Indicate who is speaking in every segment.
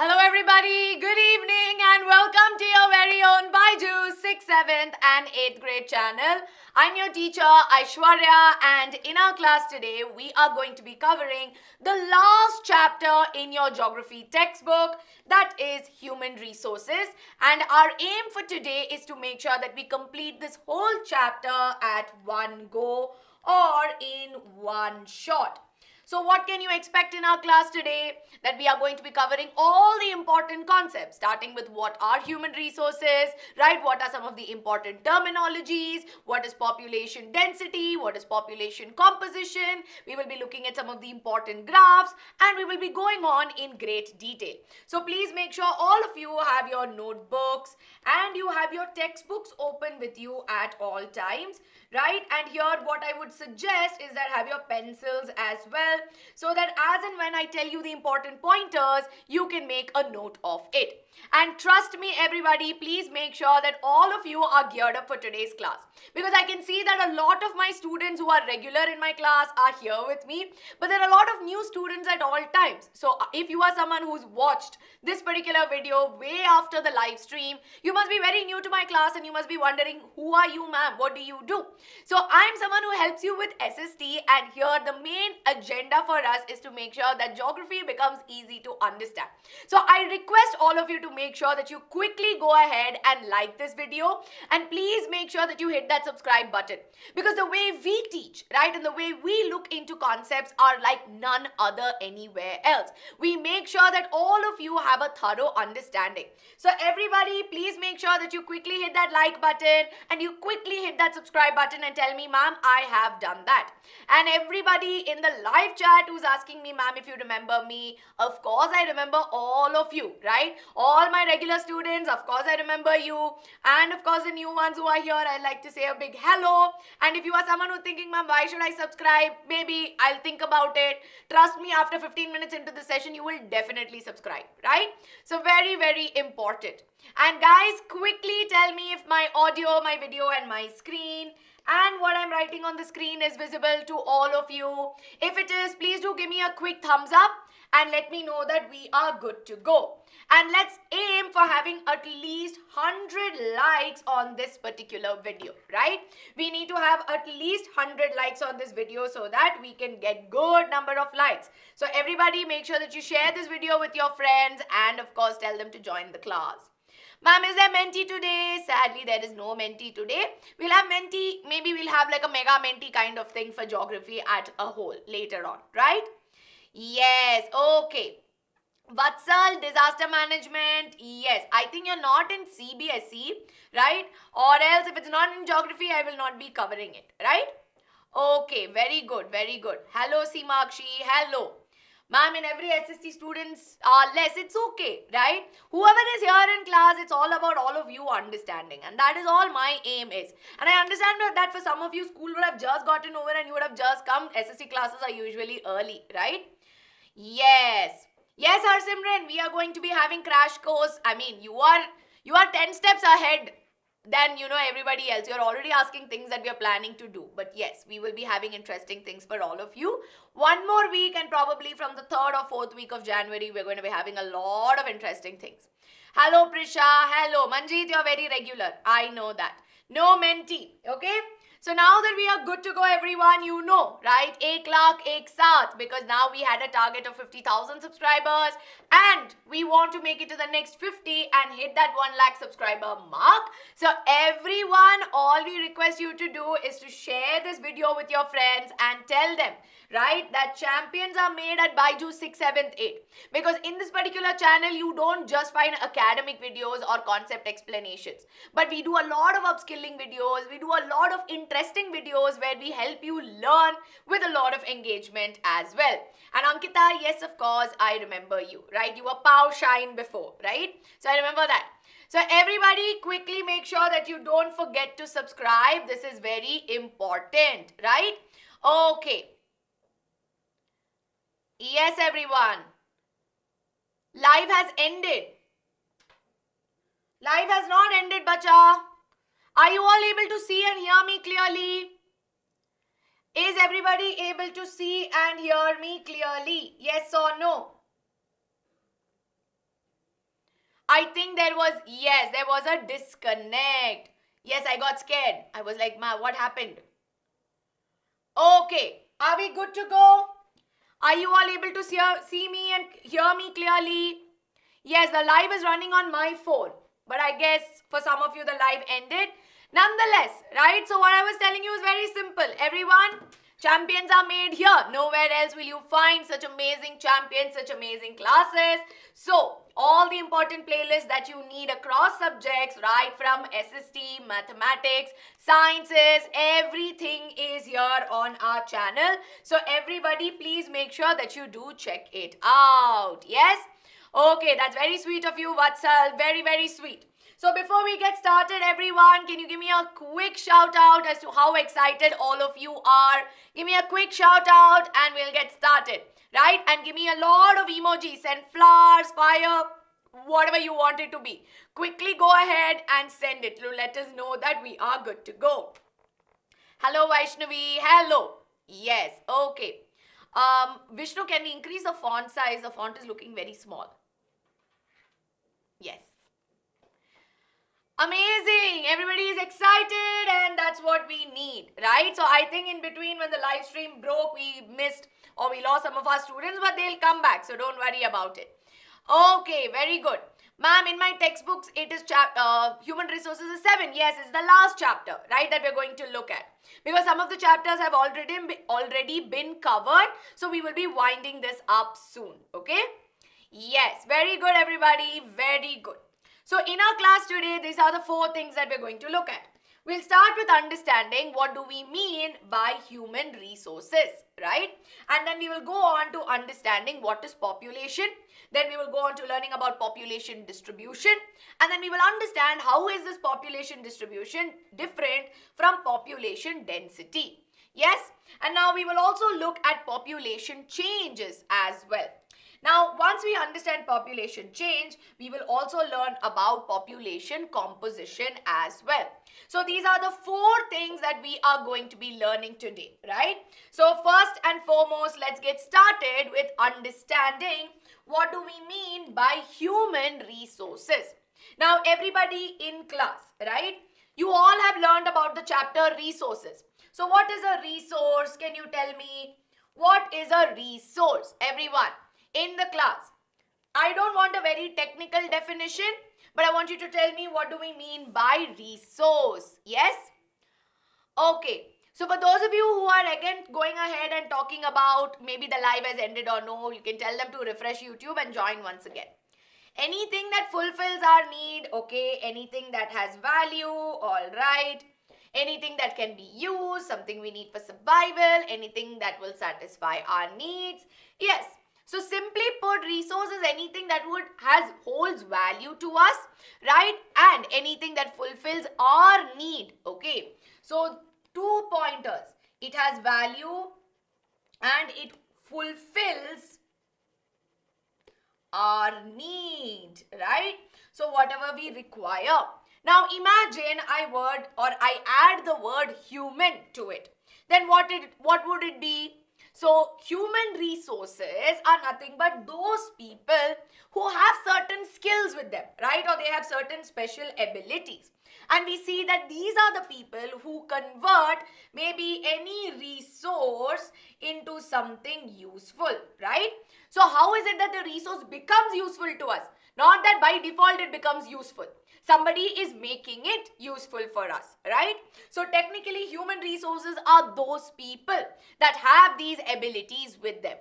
Speaker 1: Hello everybody, good evening and welcome to your very own BYJU'S 6th, 7th and 8th grade channel. I'm your teacher Aishwarya, and in our class today we are going to be covering the last chapter in your geography textbook, that is human resources, and our aim for today is to make sure that we complete this whole chapter at one go or in one shot. So what can you expect in our class today? That we are going to be covering all the important concepts, starting with what are human resources, right? What are some of the important terminologies? What is population density? What is population composition? We will be looking at some of the important graphs, and we will be going on in great detail. So please make sure all of you have your notebooks and you have your textbooks open with you at all times, right? And here what I would suggest is that have your pencils as well, so that as and when I tell you the important pointers, you can make a note of it. And trust me everybody, please make sure that all of you are geared up for today's class, because I can see that a lot of my students who are regular in my class are here with me, but there are a lot of new students at all times. So if you are someone who's watched this particular video way after the live stream, you must be very new to my class and you must be wondering, who are you, ma'am? What do you do? So I'm someone who helps you with SST, and here the main agenda for us is to make sure that geography becomes easy to understand. So I request all of you to make sure that you quickly go ahead and like this video, and please make sure that you hit that subscribe button, because the way we teach, right, and the way we look into concepts are like none other anywhere else. We make sure that all of you have a thorough understanding. So everybody, please make sure that you quickly hit that like button and you quickly hit that subscribe button and tell me, ma'am, I have done that. And everybody in the live chat who's asking me, ma'am, if you remember me, of course I remember all of you, right? All my regular students, of course I remember you. And of course the new ones who are here, I'd like to say a big hello. And if you are someone who's thinking, ma'am, why should I subscribe? Maybe I'll think about it. Trust me, after 15 minutes into the session, you will definitely subscribe, right? So very, very important. And guys, quickly tell me if my audio, my video and my screen and what I'm writing on the screen is visible to all of you. If it is, please do give me a quick thumbs up and let me know that we are good to go. And let's aim for having at least 100 likes on this particular video, right? We need to have at least 100 likes on this video so that we can get good number of likes. So everybody make sure that you share this video with your friends and of course tell them to join the class. Ma'am, is there mentee today? Sadly, there is no mentee today. We'll have mentee, maybe we'll have like a mega mentee kind of thing for geography at a whole later on, right? Yes, okay. Vatsal, disaster management, yes. I think you're not in CBSE, right? Or else if it's not in geography, I will not be covering it, right? Okay, very good, very good. Hello, Simakshi, hello. Ma'am, in every SST students are less, it's okay, right? Whoever is here in class, it's all about all of you understanding, and that is all my aim is. And I understand that for some of you, school would have just gotten over and you would have just come. SST classes are usually early, right? Yes. Yes, Harsimran, we are going to be having crash course. I mean, you are 10 steps ahead than, everybody else. You're already asking things that we are planning to do. But yes, we will be having interesting things for all of you. One more week, and probably from the 3rd or 4th week of January, we're going to be having a lot of interesting things. Hello, Prisha. Hello. Manjeet, you're very regular. I know that. No mentee. Okay? So now that we are good to go, everyone, you know, right? Ek lakh ek saath, because now we had a target of 50,000 subscribers and we want to make it to the next 50 and hit that 1 lakh subscriber mark. So everyone, all we request you to do is to share this video with your friends and tell them, right, that champions are made at BYJU'S 6th, 7th, 8th. Because in this particular channel, you don't just find academic videos or concept explanations, but we do a lot of upskilling videos. We do a lot of interesting videos where we help you learn with a lot of engagement as well. And Ankita, yes, of course, I remember you, right? You were Pow Shine before, right? So I remember that. So everybody quickly make sure that you don't forget to subscribe. This is very important, right? Okay. Yes, everyone. Live has ended. Live has not ended, bacha. Are you all able to see and hear me clearly? Is everybody able to see and hear me clearly? Yes or no? I think there was a disconnect. Yes, I got scared. I was like, ma, what happened? Okay, are we good to go? Are you all able to see me and hear me clearly? Yes, the live is running on my phone, but I guess for some of you the live ended. Nonetheless, right? So what I was telling you is very simple. Everyone, champions are made here. Nowhere else will you find such amazing champions, such amazing classes. So all the important playlists that you need across subjects, right from SST, mathematics, sciences, everything is here on our channel. So everybody, please make sure that you do check it out. Yes? Okay, that's very sweet of you, Vatsal. Very, very sweet. So before we get started, everyone, can you give me a quick shout out as to how excited all of you are? Give me a quick shout out and we'll get started, right? And give me a lot of emojis, send flowers, fire, whatever you want it to be. Quickly go ahead and send it to let us know that we are good to go. Hello, Vaishnavi. Hello. Yes, okay. Vishnu, can we increase the font size? The font is looking very small. Yes. Amazing. Everybody is excited and that's what we need, right? So I think in between when the live stream broke, we missed or we lost some of our students, but they'll come back. So don't worry about it. Okay, very good. Ma'am, in my textbooks, it is Human Resources is 7. Yes, it's the last chapter, right, that we're going to look at. Because some of the chapters have already been covered. So we will be winding this up soon, okay? Yes, very good, everybody. Very good. So in our class today, these are the 4 things that we're going to look at. We'll start with understanding what do we mean by human resources, right? And then we will go on to understanding what is population. Then we will go on to learning about population distribution. And then we will understand how is this population distribution different from population density. Yes? And now we will also look at population changes as well. Now, once we understand population change, we will also learn about population composition as well. So, these are the 4 things that we are going to be learning today, right? So, first and foremost, let's get started with understanding what do we mean by human resources. Now, everybody in class, right? You all have learned about the chapter resources. So, what is a resource? Can you tell me? What is a resource? Everyone in the class. I don't want a very technical definition, but I want you to tell me what do we mean by resource. Yes? Okay. So for those of you who are again going ahead and talking about maybe the live has ended or no, you can tell them to refresh YouTube and join once again. Anything that fulfills our need, okay, anything that has value, all right. Anything that can be used, something we need for survival, anything that will satisfy our needs. Yes. So simply put, resource is anything that holds value to us, right? And anything that fulfills our need, okay? So 2 pointers. It has value and it fulfills our need, right? So whatever we require. Now imagine I add the word human to it. Then what would it be? So, human resources are nothing but those people who have certain skills with them, right? Or they have certain special abilities. And we see that these are the people who convert maybe any resource into something useful, right? So, how is it that the resource becomes useful to us? Not that by default it becomes useful. Somebody is making it useful for us, right? So technically human resources are those people that have these abilities with them.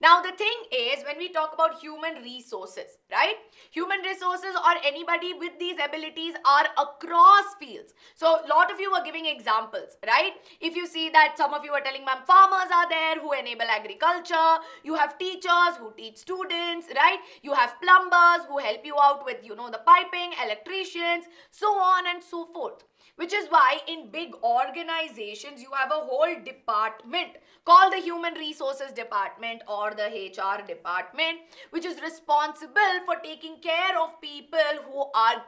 Speaker 1: Now the thing is, when we talk about human resources, right? Human resources or anybody with these abilities are across fields. So a lot of you are giving examples, right? If you see that some of you are telling, ma'am, farmers are there who enable agriculture. You have teachers who teach students, right? You have plumbers who help you out with, the piping, electricians, so on and so forth. Which is why in big organizations, you have a whole department called the Human Resources Department or the HR department, which is responsible for taking care of people who are,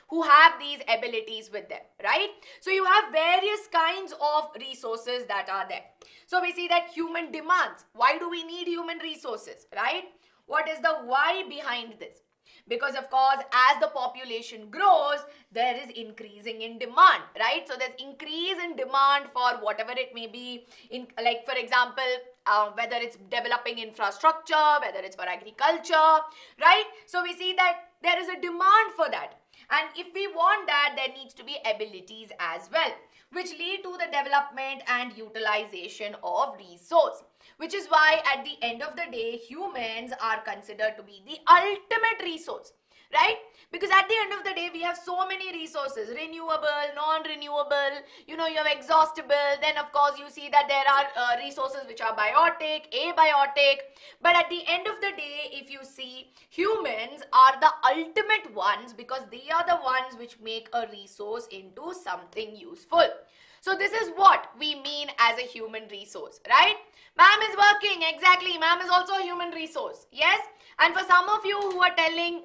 Speaker 1: who have these abilities with them, right? So you have various kinds of resources that are there. So we see that human demands. Why do we need human resources, right? What is the why behind this? Because of course, as the population grows, there is increasing in demand, right? So there's increase in demand for whatever it may be, in like for example, whether it's developing infrastructure, whether it's for agriculture, right? So we see that there is a demand for that. And if we want that, there needs to be abilities as well, which lead to the development and utilization of resource. Which is why at the end of the day, humans are considered to be the ultimate resource, right? Because at the end of the day, we have so many resources, renewable, non-renewable, you have exhaustible. Then of course you see that there are resources which are biotic, abiotic. But at the end of the day, if you see, humans are the ultimate ones because they are the ones which make a resource into something useful. So this is what we mean as a human resource, right? Ma'am is working, exactly. Ma'am is also a human resource, yes? And for some of you who are telling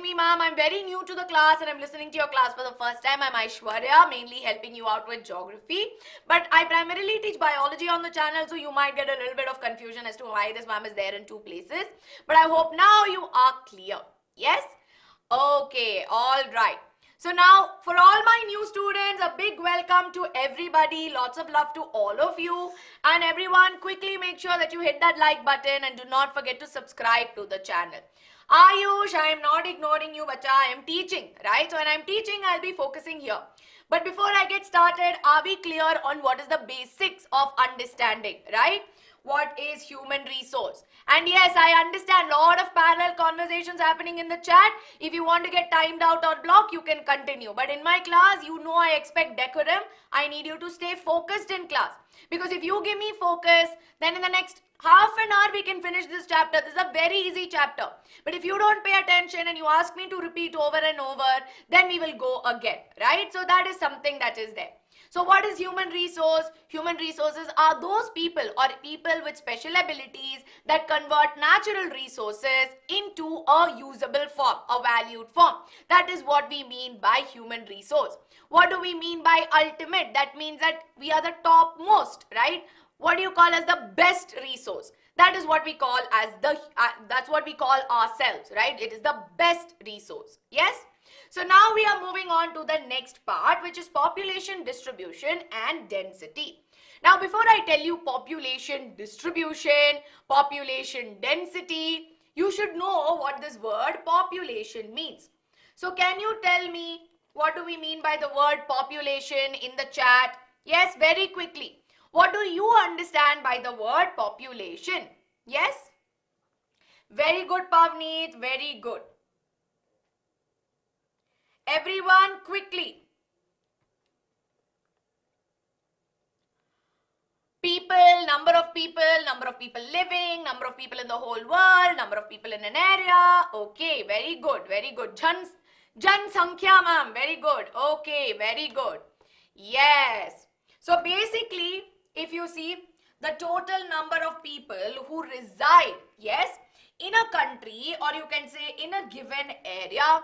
Speaker 1: me, ma'am, I'm very new to the class and I'm listening to your class for the first time. I'm Aishwarya, mainly helping you out with geography. But I primarily teach biology on the channel, so you might get a little bit of confusion as to why this ma'am is there in two places. But I hope now you are clear. Yes? Okay, all right. So now, for all my new students, a big welcome to everybody. Lots of love to all of you. And everyone, quickly make sure that you hit that like button and do not forget to subscribe to the channel. Ayush, I am not ignoring you, bacha. I am teaching, right? So when I am teaching, I'll be focusing here. But before I get started, are we clear on what is the basics of understanding, right? What is human resource? And yes, I understand a lot of parallel conversations happening in the chat. If you want to get timed out or blocked, you can continue. But in my class, I expect decorum. I need you to stay focused in class. Because if you give me focus, then in the next half an hour, we can finish this chapter. This is a very easy chapter. But if you don't pay attention and you ask me to repeat over and over, then we will go again, right? So that is something that is there. So what is human resource? Human resources are those people or people with special abilities that convert natural resources into a usable form, a valued form. That is what we mean by human resource. What do we mean by ultimate? That means that we are the topmost, right? What do you call as the best resource? That is what we call as that's what we call ourselves, right? It is the best resource. Yes? So now we are moving on to the next part, which is population distribution and density. Now before I tell you population distribution, population density, you should know what this word population means. So can you tell me what do we mean by the word population in the chat? Yes, very quickly. What do you understand by the word population? Yes? Very good, Pavneet, very good. Everyone, quickly. People, number of people living, number of people in the whole world, number of people in an area. Okay, very good, very good. Jan Sankhya, ma'am, very good. Okay, very good. Yes. So basically, if you see the total number of people who reside, yes, in a country, or you can say in a given area,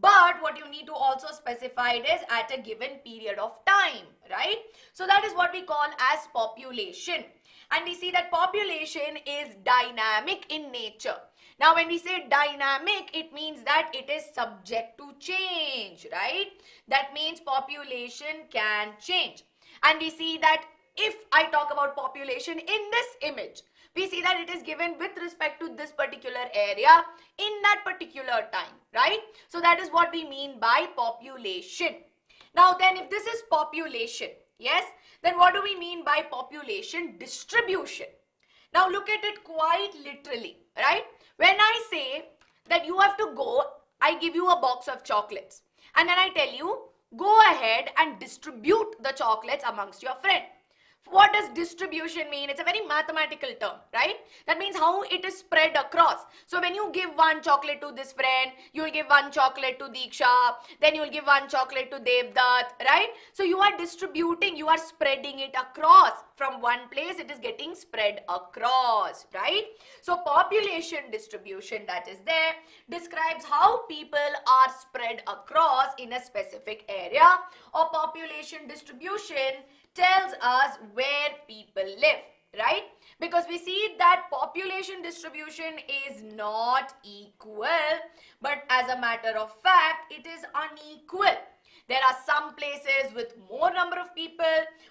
Speaker 1: but what you need to also specify it is at a given period of time, right? So that is what we call as population. And we see that population is dynamic in nature. Now when we say dynamic, it means that it is subject to change, right? That means population can change. And we see that if I talk about population in this image, we see that it is given with respect to this particular area in that particular time, right? So that is what we mean by population. Now then, if this is population, yes, then what do we mean by population distribution? Now look at it quite literally, right? When I say that you have to go, I give you a box of chocolates and then I tell you, go ahead and distribute the chocolates amongst your friends. What does distribution mean? It's a very mathematical term, right? That means how it is spread across. So when you give one chocolate to this friend, you will give one chocolate to Diksha, then you will give one chocolate to Devdutt, right? So you are distributing, you are spreading it across. From one place, it is getting spread across, right? So population distribution that is there describes how people are spread across in a specific area, or population distribution tells us where people live. right? Because we see that population distribution is not equal, but as a matter of fact, it is unequal. There are some places with more number of people,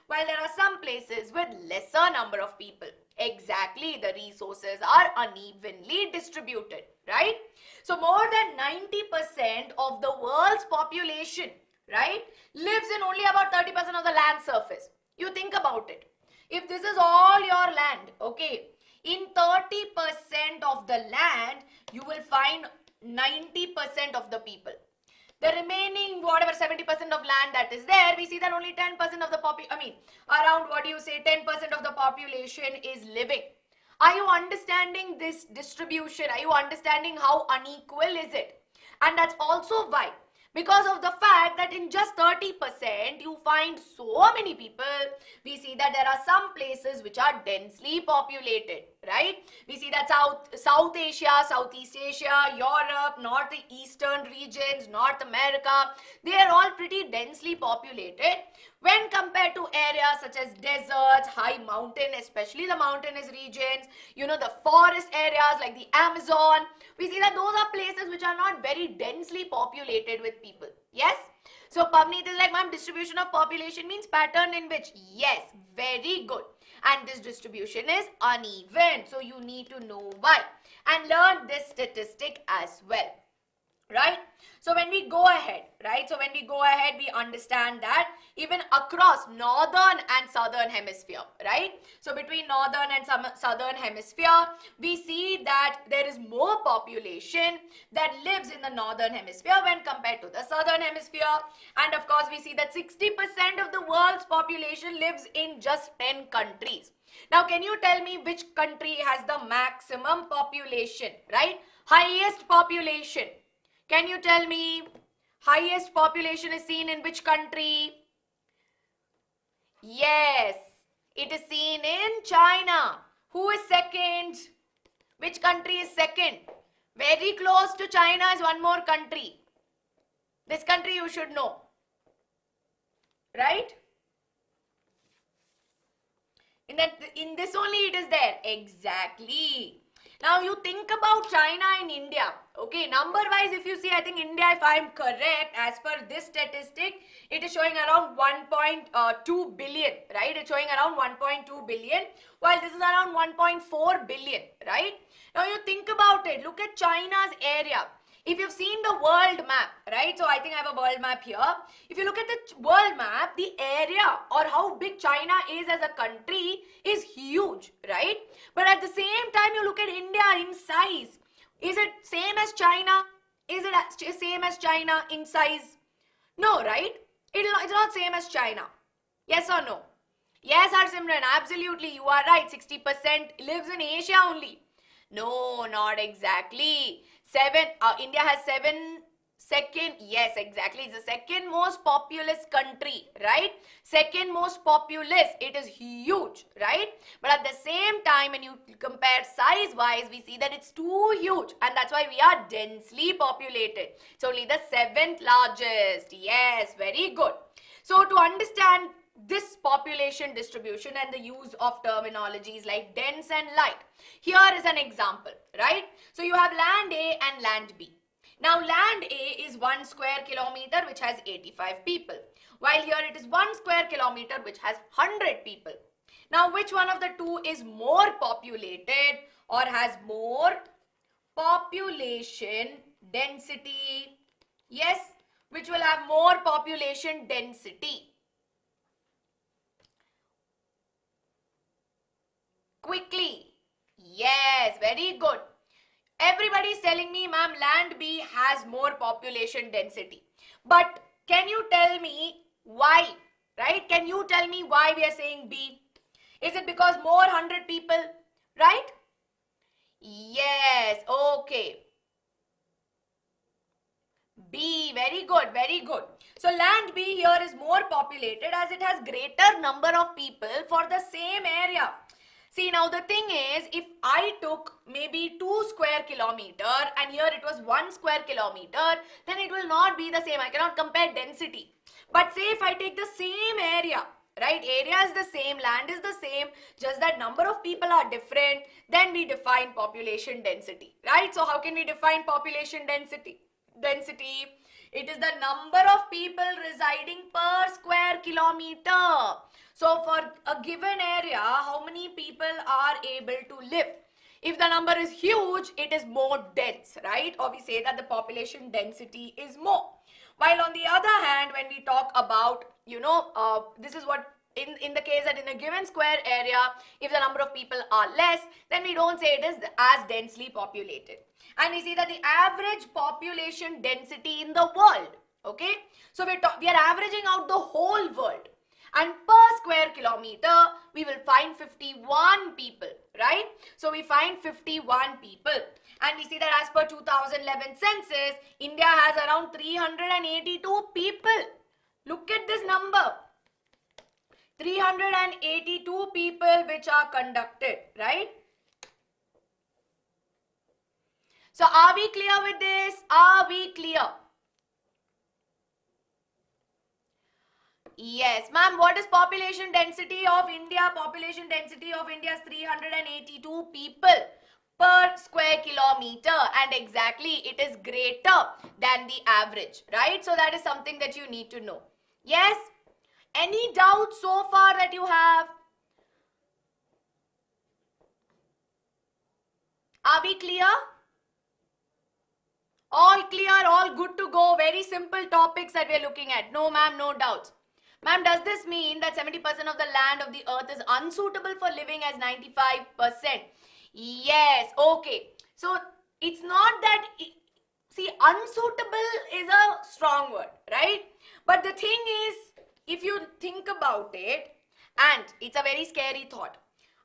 Speaker 1: while there are some places with lesser number of people. Exactly, the resources are unevenly distributed, right? So more than 90% of the world's population, right, lives in only about 30% of the land surface. You think about it. If this is all your land, okay, in 30% of the land, you will find 90% of the people. The remaining, whatever 70% of land that is there, we see that only 10% of the around 10% of the population is living. Are you understanding this distribution? Are you understanding how unequal is it? And that's also why, because of the fact that in just 30% you find so many people, we see that there are some places which are densely populated, right? We see that South Asia, Southeast Asia, Europe, northeastern regions, North America, they are all pretty densely populated when compared to areas such as deserts, high mountain, especially the mountainous regions, the forest areas like the Amazon. We see that those are places which are not very densely populated with people. Yes? So Pavneet is like, ma'am, distribution of population means pattern in which? Yes, very good. And this distribution is uneven. So you need to know why and learn this statistic as well. Right? So when we go ahead, we understand that even across northern and southern hemisphere, right? So between northern and southern hemisphere, we see that there is more population that lives in the northern hemisphere when compared to the southern hemisphere. And of course, we see that 60% of the world's population lives in just 10 countries. Now, can you tell me which country has the maximum population, right? Highest population. Can you tell me highest population is seen in which country? Yes, it is seen in China. Who is second? Which country is second? Very close to China is one more country. This country you should know. Right? In this only it is there. Exactly. Now you think about China and India. Okay, number wise, if you see, I think India, if I am correct, as per this statistic, it is showing around 1.2 billion, right? It's showing around 1.2 billion, while this is around 1.4 billion, right? Now you think about it. Look at China's area. If you've seen the world map, right? So I think I have a world map here. If you look at the world map, the area or how big China is as a country is huge, right? But at the same time, you look at India in size. Is it same as China? Is it same as China in size? No, right? It's not same as China. Yes or no? Yes, Simran, absolutely. You are right. 60% lives in Asia only. No, not exactly. India has yes, exactly. It's the second most populous country, right? Second most populous. It is huge, right? But at the same time, when you compare size-wise, we see that it's too huge. And that's why we are densely populated. It's only the 7th largest. Yes, very good. So to understand this population distribution and the use of terminologies like dense and light, here is an example, right? So you have land A and land B. Now land A is 1 square kilometer which has 85 people, while here it is 1 square kilometer which has 100 people. Now which one of the two is more populated or has more population density? Yes, which will have more population density? Quickly. Yes, very good. Everybody is telling me, ma'am, land B has more population density. But can you tell me why? Right? Can you tell me why we are saying B? Is it because more 100 people? Right? Yes. Okay. B. Very good. Very good. So land B here is more populated as it has greater number of people for the same area. See, now the thing is, if I took maybe 2 square kilometer and here it was 1 square kilometer, then it will not be the same. I cannot compare density. But say if I take the same area, right? Area is the same, land is the same, just that number of people are different. Then we define population density, right? So how can we define population density? It is the number of people residing per square kilometer. So for a given area, how many people are able to live? If the number is huge, it is more dense, right? Or we say that the population density is more. While on the other hand, when we talk about, this is what, in the case that in a given square area, if the number of people are less, then we don't say it is as densely populated. And we see that the average population density in the world, okay? So we are averaging out the whole world. And per square kilometer, we will find 51 people, right? So we find 51 people. And we see that as per 2011 census, India has around 382 people. Look at this number. 382 people which are conducted, right? So are we clear with this? Are we clear? Yes, ma'am. What is population density of India? Population density of India is 382 people per square kilometer, and exactly it is greater than the average, right? So that is something that you need to know. Yes? Any doubts so far that you have? Are we clear? All clear, all good to go. Very simple topics that we are looking at. No, ma'am, no doubts. Ma'am, does this mean that 70% of the land of the earth is unsuitable for living as 95%? Yes, okay. So, it's not that, see, unsuitable is a strong word, right? But the thing is, if you think about it, and it's a very scary thought,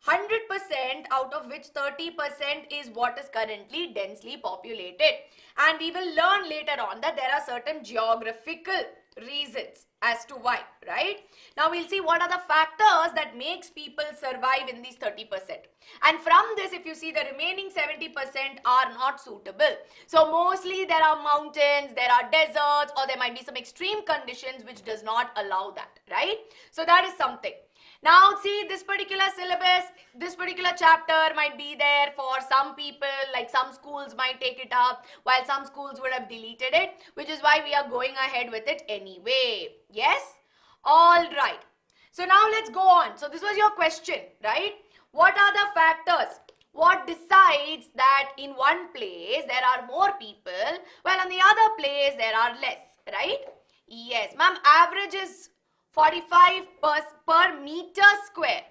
Speaker 1: 100% out of which 30% is what is currently densely populated. And we will learn later on that there are certain geographical reasons as to why, right? Now we'll see what are the factors that makes people survive in these 30%. And from this, if you see, the remaining 70% are not suitable. So mostly there are mountains, there are deserts, or there might be some extreme conditions which does not allow that, right? So that is something. Now see, this particular syllabus, this particular chapter might be there for some people, like some schools might take it up, while some schools would have deleted it, which is why we are going ahead with it anyway. Yes? All right. So now let's go on. So this was your question, right? What are the factors? What decides that in one place there are more people, while on the other place there are less, right? Yes, ma'am, average is 45 per meter square.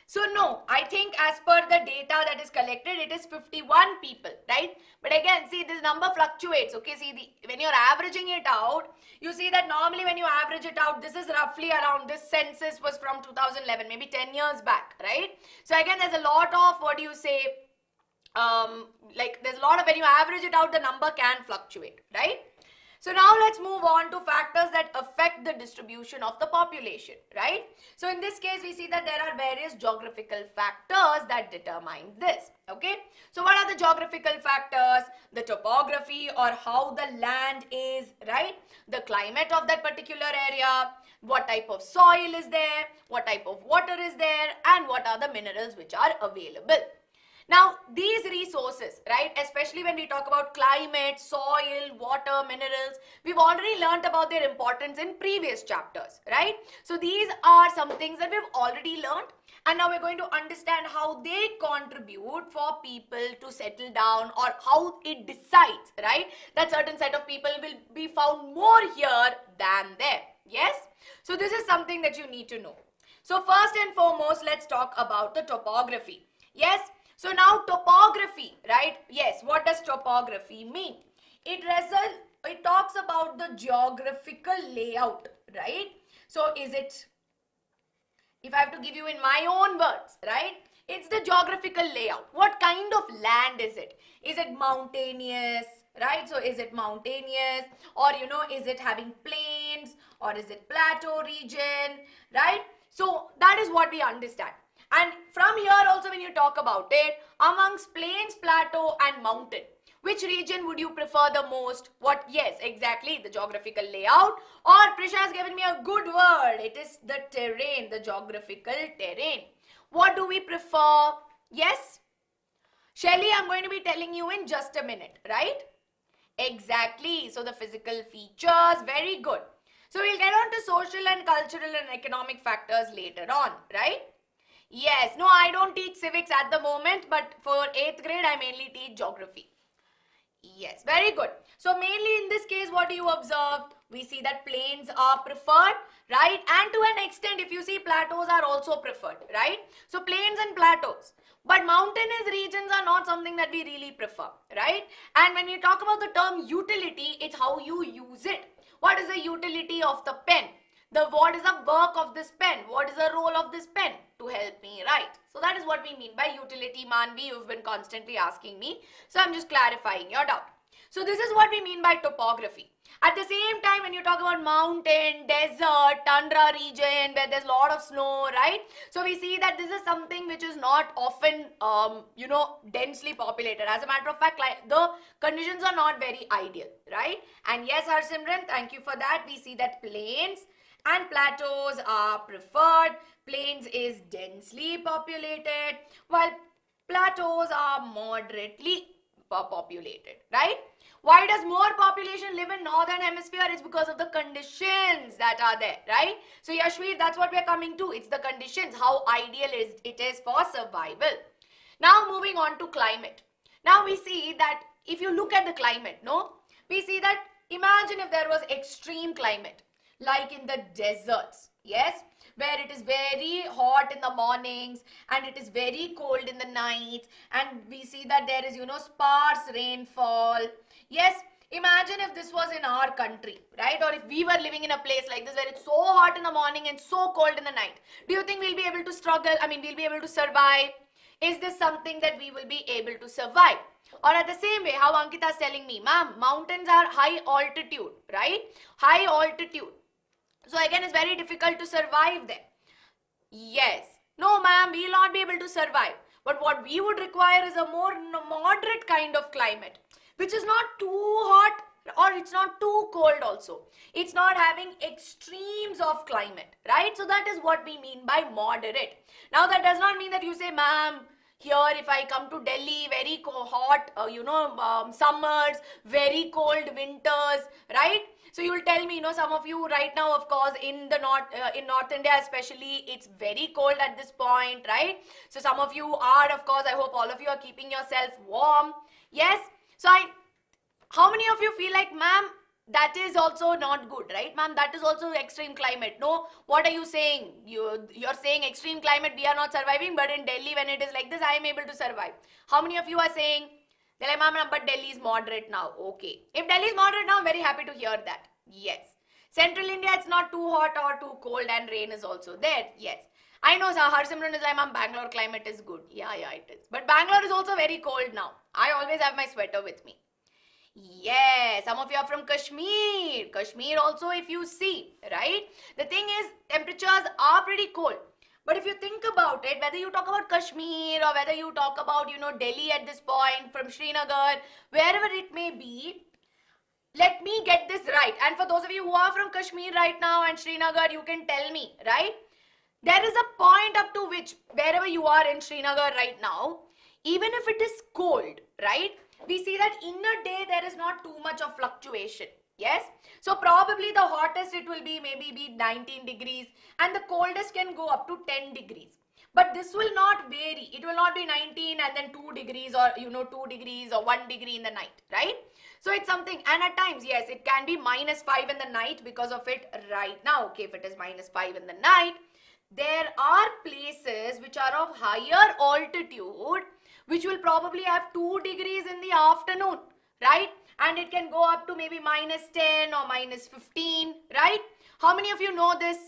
Speaker 1: So no, I think as per the data that is collected, it is 51 people, right? But again, see, this number fluctuates, okay? See, when you're averaging it out, you see that normally when you average it out, this is roughly around, this census was from 2011, maybe 10 years back, right? So again, there's a lot of, what do you say, there's a lot of, when you average it out, the number can fluctuate, right? So now let's move on to factors that affect the distribution of the population, right? So in this case, we see that there are various geographical factors that determine this, okay? So what are the geographical factors? The topography, or how the land is, right? The climate of that particular area, what type of soil is there, what type of water is there, and what are the minerals which are available. Now, these resources, right, especially when we talk about climate, soil, water, minerals, we've already learnt about their importance in previous chapters, right? So, these are some things that we've already learnt, and now we're going to understand how they contribute for people to settle down, or how it decides, right, that certain set of people will be found more here than there. Yes? So, this is something that you need to know. So, first and foremost, let's talk about the topography. Yes? So now topography, right? Yes, what does topography mean? It talks about the geographical layout, right? So is it, if I have to give you in my own words, right? It's the geographical layout. What kind of land is it? Is it mountainous, right? So is it mountainous, or is it having plains, or is it plateau region, right? So that is what we understand. And from here also, when you talk about it, amongst plains, plateau and mountain, Which region would you prefer the most? What? Yes, exactly, the geographical layout. Or Prisha has given me a good word. It is the terrain, the geographical terrain. What do we prefer? Yes? Shelly, I'm going to be telling you in just a minute, right? Exactly. So the physical features, very good. So we'll get on to social and cultural and economic factors later on, right? Yes. No, I don't teach civics at the moment, but for 8th grade, I mainly teach geography. Yes, very good. So mainly in this case, what do you observe? We see that plains are preferred, right? And to an extent, if you see, plateaus are also preferred, right? So plains and plateaus. But mountainous regions are not something that we really prefer, right? And when we talk about the term utility, it's how you use it. What is the utility of the pen? What is the work of this pen? What is the role of this pen? To help me write. So that is what we mean by utility, Manvi. You've been constantly asking me. So I'm just clarifying your doubt. So this is what we mean by topography. At the same time, when you talk about mountain, desert, tundra region where there's a lot of snow, right? So we see that this is something which is not often, densely populated. As a matter of fact, like, the conditions are not very ideal, right? And yes, Harsimran, thank you for that. We see that plains and plateaus are preferred. Plains is densely populated, while plateaus are moderately populated, right? Why does more population live in northern hemisphere? It's because of the conditions that are there, right? So Yashveer, that's what we are coming to. It's the conditions, how ideal it is for survival. Now moving on to climate. Now we see that if you look at the climate, we see that imagine if there was extreme climate, like in the deserts, yes, where it is very hot in the mornings and it is very cold in the night, and we see that there is, sparse rainfall. Yes, imagine if this was in our country, right? Or if we were living in a place like this where it's so hot in the morning and so cold in the night. Do you think we'll be able to struggle? We'll be able to survive? Is this something that we will be able to survive? Or at the same way, how Ankita is telling me, ma'am, mountains are high altitude, right? High altitude. So again, it's very difficult to survive there. Yes. No, ma'am, we will not be able to survive. But what we would require is a more moderate kind of climate, which is not too hot or it's not too cold also. It's not having extremes of climate, right? So that is what we mean by moderate. Now that does not mean that you say, ma'am, here if I come to Delhi, very hot, summers, very cold winters, right? So you will tell me, some of you right now, of course, in the North India especially, it's very cold at this point, right? So some of you are, of course, I hope all of you are keeping yourself warm. Yes. So how many of you feel like, ma'am, that is also not good, right? Ma'am, that is also extreme climate. No, what are you saying? You're saying extreme climate, we are not surviving, but in Delhi, when it is like this, I am able to survive. How many of you are saying, they're like, ma'am, but Delhi is moderate now. Okay. If Delhi is moderate now, I'm very happy to hear that. Yes. Central India, it's not too hot or too cold, and rain is also there. Yes. I know, sir, Harsimran is like, ma'am, Bangalore climate is good. Yeah, it is. But Bangalore is also very cold now. I always have my sweater with me. Yes, some of you are from Kashmir. Kashmir also, if you see, right? The thing is, temperatures are pretty cold. But if you think about it, whether you talk about Kashmir or whether you talk about, Delhi at this point, from Srinagar, wherever it may be, let me get this right. And for those of you who are from Kashmir right now and Srinagar, you can tell me, right? There is a point up to which, wherever you are in Srinagar right now, even if it is cold, right? We see that in a day, there is not too much of fluctuation. Yes. So probably the hottest it will be maybe 19 degrees and the coldest can go up to 10 degrees. But this will not vary. It will not be 19 and then 2 degrees or 2 degrees or 1 degree in the night, right? So it's something, and at times, yes, it can be -5 in the night because of it right now. Okay, if it is -5 in the night, there are places which are of higher altitude which will probably have 2 degrees in the afternoon, right? And it can go up to maybe -10 or -15, right? How many of you know this?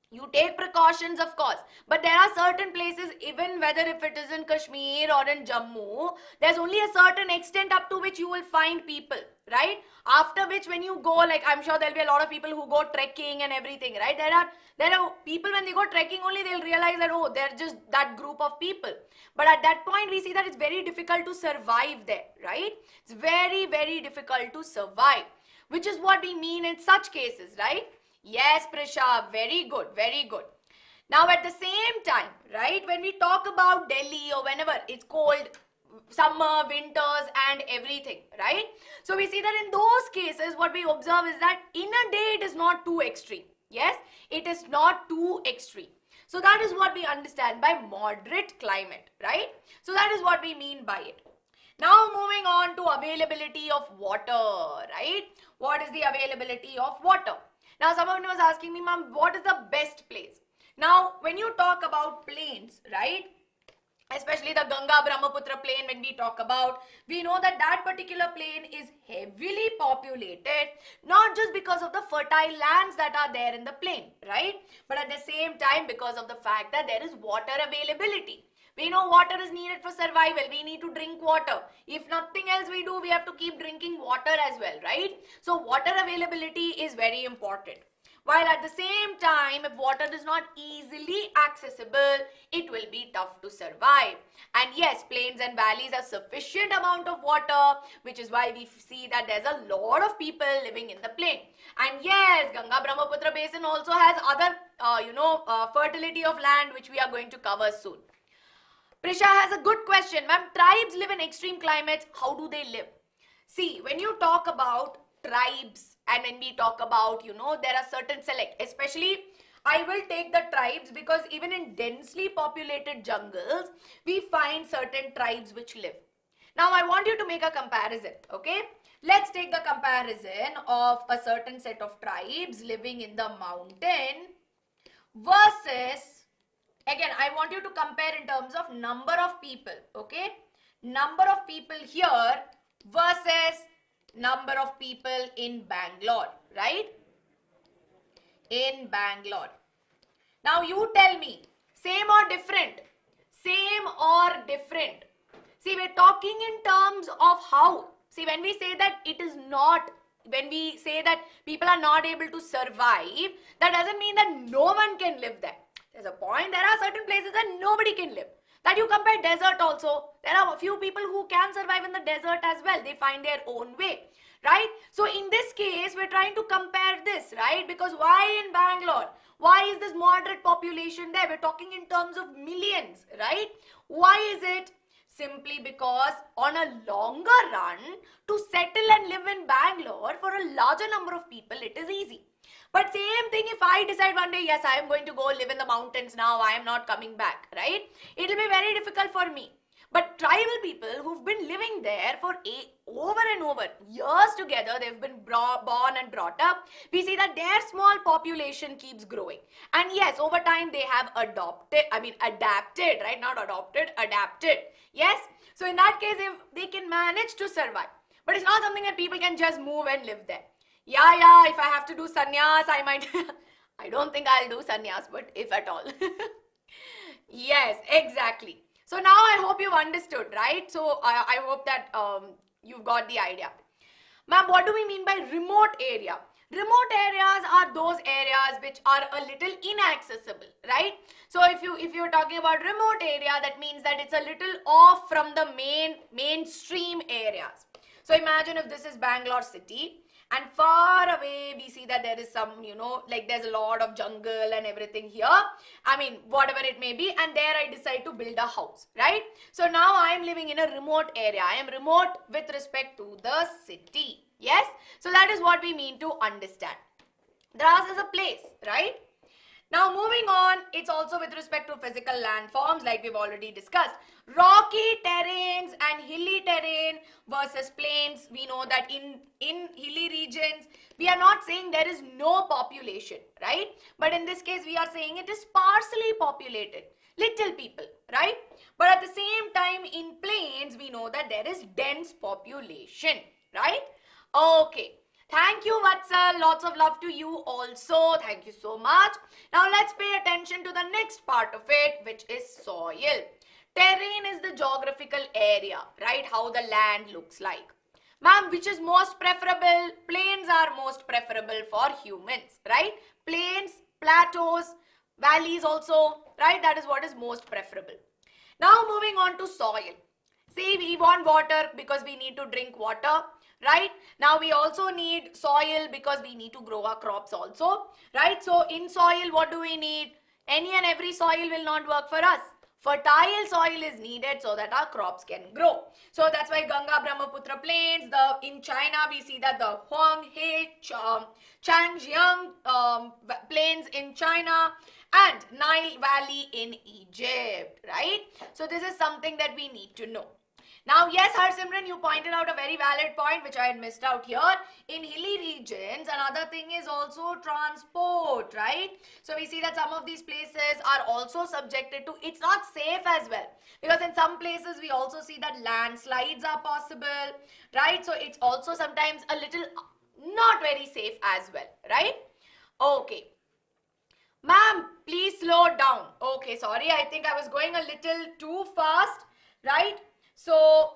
Speaker 1: You take precautions, of course, but there are certain places, even whether if it is in Kashmir or in Jammu, there's only a certain extent up to which you will find people, right? After which, when you go, like, I'm sure there'll be a lot of people who go trekking and everything, right? There are people, when they go trekking only, they'll realize that, oh, they're just that group of people. But at that point, we see that it's very difficult to survive there, right? It's very, very difficult to survive, which is what we mean in such cases, right? Yes, Prisha, very good, very good. Now at the same time, right, when we talk about Delhi or whenever it's cold, summer, winters and everything, right? So we see that in those cases, what we observe is that in a day, it is not too extreme. Yes, it is not too extreme. So that is what we understand by moderate climate, right? So that is what we mean by it. Now moving on to availability of water, right? What is the availability of water? Now someone was asking me, ma'am, what is the best place? Now when you talk about plains, right, especially the Ganga Brahmaputra plain, when we talk about, we know that that particular plain is heavily populated, not just because of the fertile lands that are there in the plain, right, but at the same time because of the fact that there is water availability. We know water is needed for survival. We need to drink water. If nothing else we do, we have to keep drinking water as well, right? So water availability is very important. While at the same time, if water is not easily accessible, it will be tough to survive. And yes, plains and valleys have sufficient amount of water, which is why we see that there's a lot of people living in the plain. And yes, Ganga Brahmaputra basin also has other, fertility of land, which we are going to cover soon. Prisha has a good question. Ma'am, tribes live in extreme climates. How do they live? See, when you talk about tribes and when we talk about, there are certain select, especially I will take the tribes because even in densely populated jungles, we find certain tribes which live. Now, I want you to make a comparison, okay? Let's take the comparison of a certain set of tribes living in the mountain versus, again, I want you to compare in terms of number of people, okay? Number of people here versus number of people in Bangalore, right? In Bangalore. Now you tell me, same or different? Same or different? See, we're talking in terms of how. See, when we say that it is not, when we say that people are not able to survive, that doesn't mean that no one can live there. There's a point, there are certain places that nobody can live. That you compare desert also. There are a few people who can survive in the desert as well. They find their own way, right? So in this case, we're trying to compare this, right? Because why in Bangalore? Why is this moderate population there? We're talking in terms of millions, right? Why is it? Simply because on a longer run, to settle and live in Bangalore for a larger number of people, it is easy. But same thing if I decide one day, yes, I am going to go live in the mountains now, I am not coming back, right? It will be very difficult for me. But tribal people who've been living there for over and over years together, they've been born and brought up, we see that their small population keeps growing. And yes, over time they have adapted, right? Not adopted, adapted. Yes? So in that case, if they can manage to survive. But it's not something that people can just move and live there. Yeah, if I have to do sannyas, I might, I don't think I'll do sannyas, but if at all. Yes, exactly. So now I hope you've understood, right? So I hope that you've got the idea. Ma'am, what do we mean by remote area? Remote areas are those areas which are a little inaccessible, right? So if you're talking about remote area, that means that it's a little off from the mainstream areas. So imagine if this is Bangalore city, and far away we see that there is some, like there's a lot of jungle and everything here. I mean, whatever it may be, and there I decide to build a house, right? So now I am living in a remote area. I am remote with respect to the city. Yes? So that is what we mean to understand. Dras is a place, right? Now moving on, it's also with respect to physical landforms like we've already discussed. Rocky terrains and hilly terrain versus plains. We know that in hilly regions, we are not saying there is no population, right? But in this case, we are saying it is sparsely populated. Little people, right? But at the same time, in plains, we know that there is dense population, right? Okay. Thank you, Vatsal. Lots of love to you also. Thank you so much. Now let's pay attention to the next part of it, which is soil. Terrain is the geographical area, right? How the land looks like. Ma'am, which is most preferable? Plains are most preferable for humans, right? Plains, plateaus, valleys also, right? That is what is most preferable. Now moving on to soil. See, we want water because we need to drink water, right? Now we also need soil because we need to grow our crops also, right? So in soil, what do we need? Any and every soil will not work for us. Fertile soil is needed so that our crops can grow. So that's why Ganga Brahmaputra plains, in China we see that the Huanghe, Changjiang plains in China, and Nile Valley in Egypt, right? So this is something that we need to know. Now, yes, Harsimran, you pointed out a very valid point which I had missed out here. In hilly regions, another thing is also transport, right? So we see that some of these places are also subjected to, it's not safe as well. Because in some places, we also see that landslides are possible, right? So it's also sometimes a little not very safe as well, right? Okay. Ma'am, please slow down. Okay, sorry, I think I was going a little too fast, right? So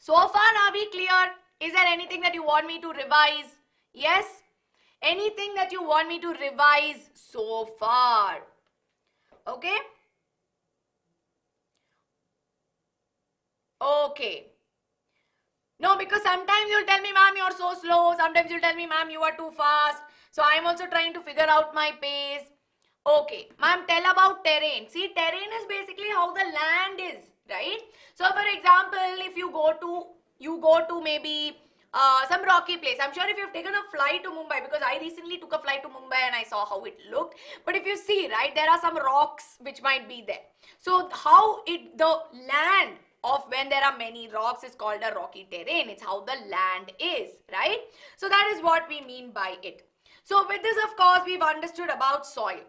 Speaker 1: far are we clear? Is there anything that you want me to revise? Yes? Anything that you want me to revise so far? Okay? Okay. No, because sometimes you'll tell me, ma'am, you're so slow. Sometimes you'll tell me, ma'am, you are too fast. So I'm also trying to figure out my pace. Okay. Ma'am, tell about terrain. See, terrain is basically how the land is, right? So for example, if you go to maybe some rocky place. I'm sure if you've taken a flight to Mumbai, because I recently took a flight to Mumbai and I saw how it looked. But if you see, right, there are some rocks which might be there. So the land of when there are many rocks is called a rocky terrain. It's how the land is, right? So that is what we mean by it. So with this, of course, we've understood about soil.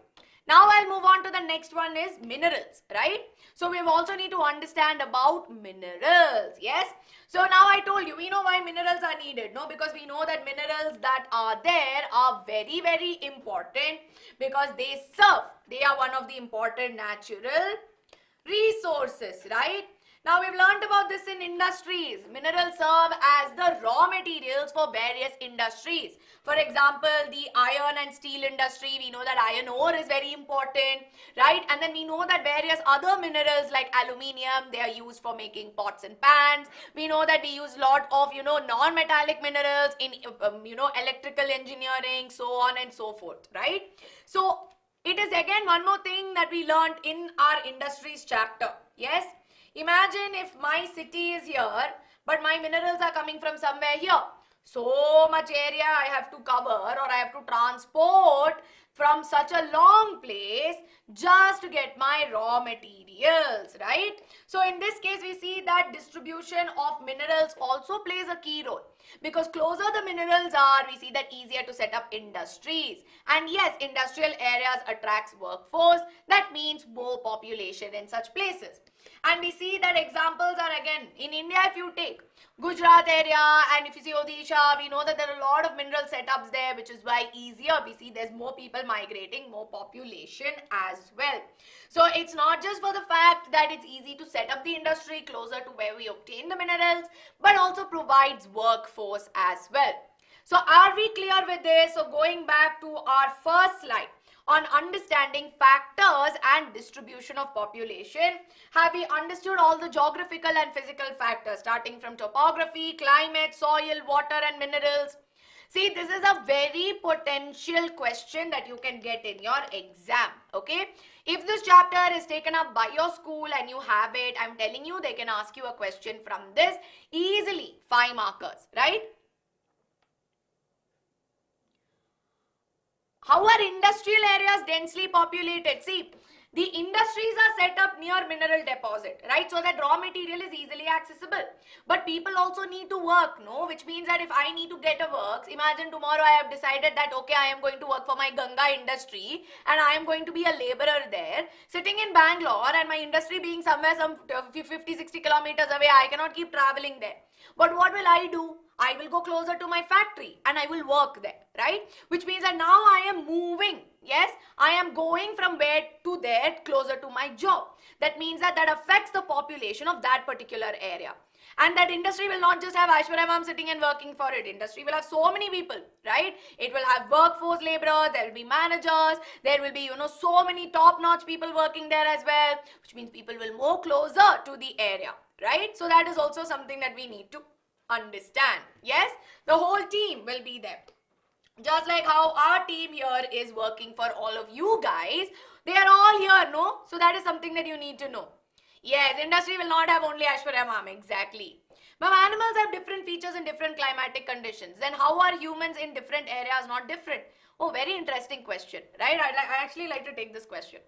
Speaker 1: Now I'll move on to the next one is minerals, right? So we also need to understand about minerals, yes? So now I told you, we know why minerals are needed, no? Because we know that minerals that are there are very, very important because they are one of the important natural resources, right? Now we've learned about this in industries. Minerals serve as the raw materials for various industries. For example, the iron and steel industry, we know that iron ore is very important, right? And then we know that various other minerals like aluminium, they are used for making pots and pans. We know that we use a lot of, non-metallic minerals in, electrical engineering, so on and so forth, right? So it is again one more thing that we learned in our industries chapter, yes? Imagine if my city is here, but my minerals are coming from somewhere here. So much area I have to cover or I have to transport from such a long place just to get my raw materials, right? So in this case, we see that distribution of minerals also plays a key role. Because closer the minerals are, we see that easier to set up industries. And yes, industrial areas attracts workforce. That means more population in such places. And we see that examples are again, in India if you take Gujarat area and if you see Odisha, we know that there are a lot of mineral setups there, which is why easier we see there's more people migrating, more population as well. So it's not just for the fact that it's easy to set up the industry closer to where we obtain the minerals, but also provides workforce as well. So are we clear with this? So going back to our first slide on understanding factors and distribution of population, have we understood all the geographical and physical factors starting from topography, climate, soil, water and minerals? See, this is a very potential question that you can get in your exam, okay? If this chapter is taken up by your school and you have it, I'm telling you, they can ask you a question from this easily, 5 markers, right? How are industrial areas densely populated? See, the industries are set up near mineral deposit, right? So that raw material is easily accessible. But people also need to work, no? Which means that if I need to get a work, imagine tomorrow I have decided that, okay, I am going to work for my Ganga industry and I am going to be a laborer there, sitting in Bangalore and my industry being somewhere some 50-60 kilometers away, I cannot keep traveling there. But what will I do? I will go closer to my factory and I will work there, right? Which means that now I am moving. Yes, I am going from where to there, closer to my job. That means that affects the population of that particular area. And that industry will not just have Aishwarya ma'am sitting and working for it. Industry will have so many people, right? It will have workforce laborers, there will be managers, there will be, so many top-notch people working there as well, which means people will move closer to the area, right? So that is also something that we need to understand. Yes, the whole team will be there. Just like how our team here is working for all of you guys, they are all here, no? So that is something that you need to know. Yes, industry will not have only Aishwarya ma'am, exactly. Ma'am, animals have different features in different climatic conditions. Then how are humans in different areas not different? Oh, very interesting question, right? I actually like to take this question.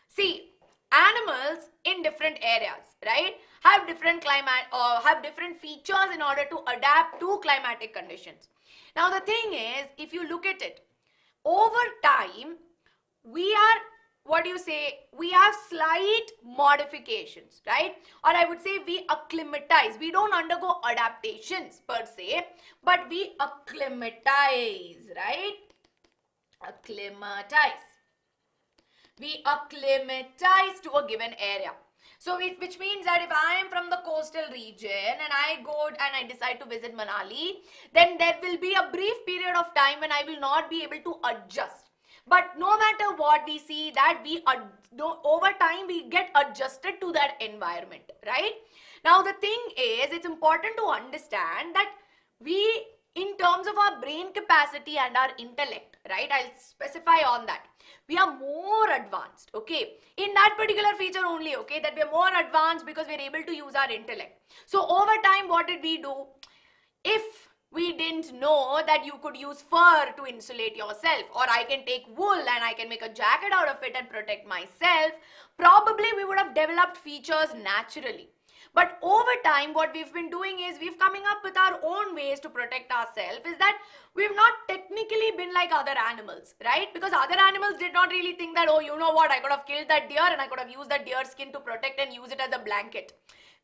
Speaker 1: See, animals in different areas, right, have different climate or have different features in order to adapt to climatic conditions. Now the thing is, if you look at it, over time, we have slight modifications, right? Or I would say we acclimatize. We don't undergo adaptations per se, but we acclimatize, right? Acclimatize. We acclimatize to a given area. So which means that if I am from the coastal region and I go and I decide to visit Manali, then there will be a brief period of time when I will not be able to adjust. But no matter what, we see that over time we get adjusted to that environment, right? Now the thing is, it's important to understand that we, in terms of our brain capacity and our intellect, right, I'll specify on that, we are more advanced, okay, in that particular feature only, okay, that we are more advanced because we're able to use our intellect. So over time, what did we do? If we didn't know that you could use fur to insulate yourself, or I can take wool and I can make a jacket out of it and protect myself, probably we would have developed features naturally. But over time, what we've been doing is we've coming up with our own ways to protect ourselves, is that we've not technically been like other animals, right? Because other animals did not really think that, oh, you know what, I could have killed that deer and I could have used that deer skin to protect and use it as a blanket.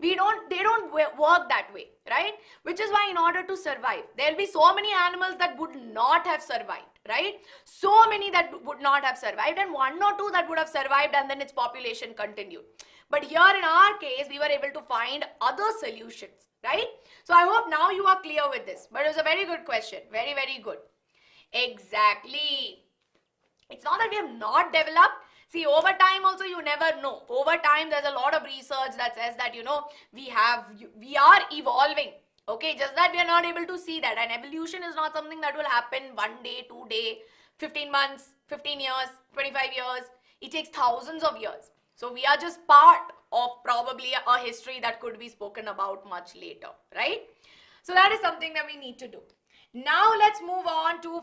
Speaker 1: They don't work that way, right? Which is why in order to survive, there'll be so many animals that would not have survived, right? So many that would not have survived, and one or two that would have survived, and then its population continued. But here in our case, we were able to find other solutions, right? So I hope now you are clear with this. But it was a very good question. Very, very good. Exactly. It's not that we have not developed. See, over time also you never know. Over time there's a lot of research that says that, we are evolving. Okay, just that we are not able to see that. And evolution is not something that will happen 1 day, 2 days, 15 months, 15 years, 25 years. It takes thousands of years. So we are just part of probably a history that could be spoken about much later, right? So that is something that we need to do. Now let's move on to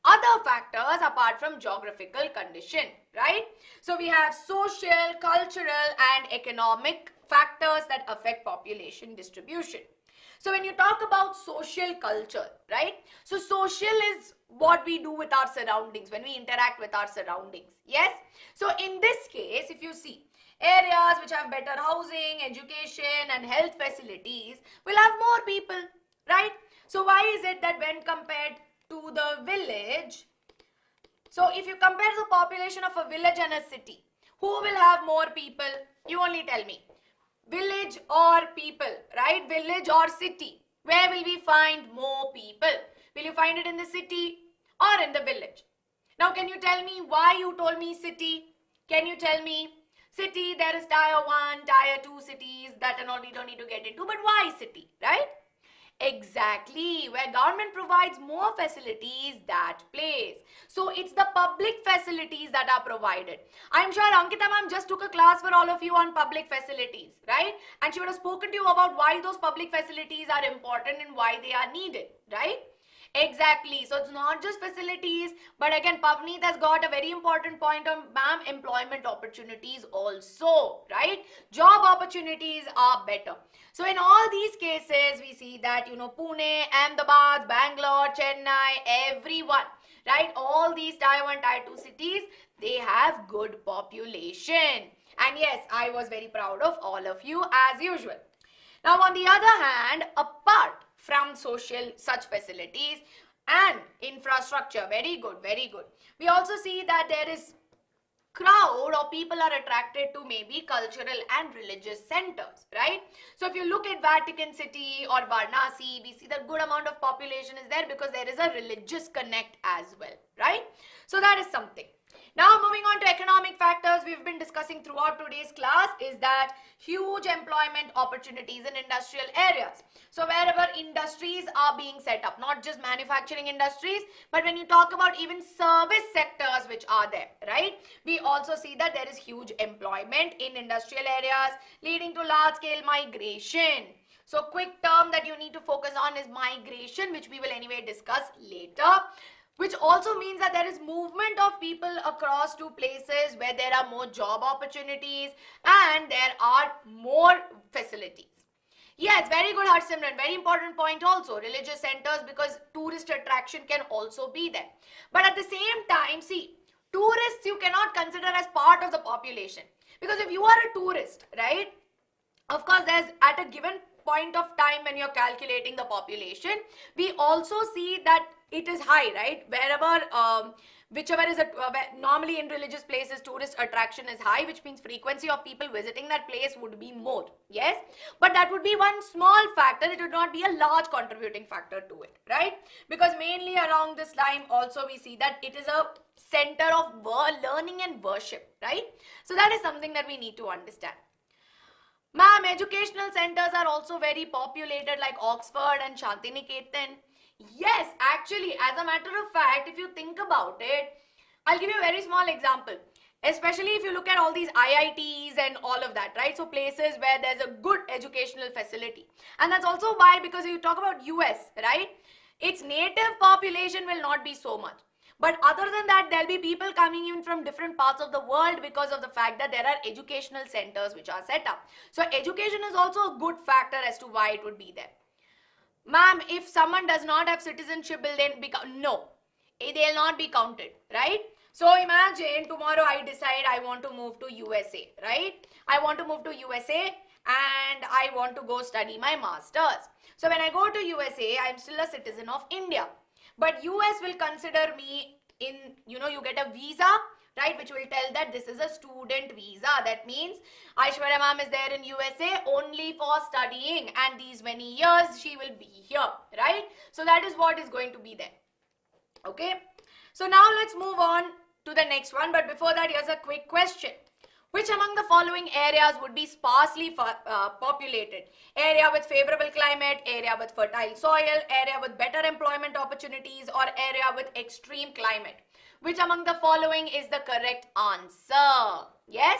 Speaker 1: other factors apart from geographical condition, right? So we have social, cultural and economic factors that affect population distribution. So when you talk about social culture, right? So social is what we do with our surroundings, when we interact with our surroundings, yes? So in this case, if you see, areas which have better housing, education and health facilities will have more people, right? So why is it that when compared to the village, so if you compare the population of a village and a city, who will have more people? You only tell me. Village or people, right? Village or city. Where will we find more people? Will you find it in the city or in the village? Now, can you tell me why you told me city? Can you tell me city, there is tier 1, tier 2 cities, that and all we don't need to get into, but why city, right? Exactly, where government provides more facilities, that place. So it's the public facilities that are provided. I'm sure Ankita ma'am just took a class for all of you on public facilities, right? And she would have spoken to you about why those public facilities are important and why they are needed, right? Exactly. So it's not just facilities, but again, Pavneet has got a very important point on ma'am, employment opportunities also, right? Job opportunities are better. So in all these cases, we see that, Pune, Ahmedabad, Bangalore, Chennai, everyone, right? All these tier 1, tier 2 cities, they have good population. And yes, I was very proud of all of you as usual. Now, on the other hand, apart from social such facilities. And infrastructure, very good, very good. We also see that there is crowd or people are attracted to maybe cultural and religious centers, right? So if you look at Vatican City or Varanasi, we see that good amount of population is there because there is a religious connect as well, right? So that is something. Now moving on to economic factors we've been discussing throughout today's class is that huge employment opportunities in industrial areas. So wherever industries are being set up, not just manufacturing industries, but when you talk about even service sectors which are there, right? We also see that there is huge employment in industrial areas leading to large scale migration. So quick term that you need to focus on is migration, which we will anyway discuss later. Which also means that there is movement of people across to places where there are more job opportunities and there are more facilities. Yes, very good, Harsimran. Very important point also. Religious centers, because tourist attraction can also be there. But at the same time, see, tourists you cannot consider as part of the population. Because if you are a tourist, right, of course, there's at a given point of time when you're calculating the population, we also see that it is high, right? Wherever, whichever is, normally in religious places, tourist attraction is high, which means frequency of people visiting that place would be more, yes? But that would be one small factor. It would not be a large contributing factor to it, right? Because mainly around this time also we see that it is a center of learning and worship, right? So that is something that we need to understand. Ma'am, educational centers are also very populated like Oxford and Shantiniketan. Yes, actually, as a matter of fact, if you think about it, I'll give you a very small example. Especially if you look at all these IITs and all of that, right? So places where there's a good educational facility. And that's also why, because if you talk about US, right? Its native population will not be so much. But other than that, there'll be people coming in from different parts of the world because of the fact that there are educational centers which are set up. So education is also a good factor as to why it would be there. Ma'am, if someone does not have citizenship, will then become, no, they'll not be counted, right? So imagine tomorrow I decide I want to move to USA, right? I want to move to USA and I want to go study my masters. So when I go to USA, I'm still a citizen of India. But US will consider me in, you get a visa, right, which will tell that this is a student visa. That means Aishwarya ma'am is there in USA only for studying and these many years she will be here, right? So that is what is going to be there. Okay. So now let's move on to the next one. But before that, here's a quick question. Which among the following areas would be sparsely populated? Area with favorable climate, area with fertile soil, area with better employment opportunities, or area with extreme climate? Which among the following is the correct answer? Yes?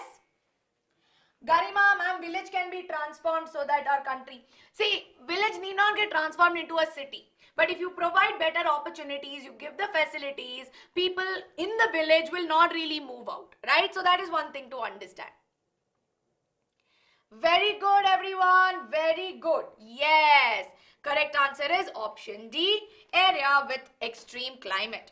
Speaker 1: Garima, ma'am, village can be transformed so that our country... See, village need not get transformed into a city. But if you provide better opportunities, you give the facilities, people in the village will not really move out, right? So that is one thing to understand. Very good, everyone. Very good. Yes. Correct answer is option D, area with extreme climate.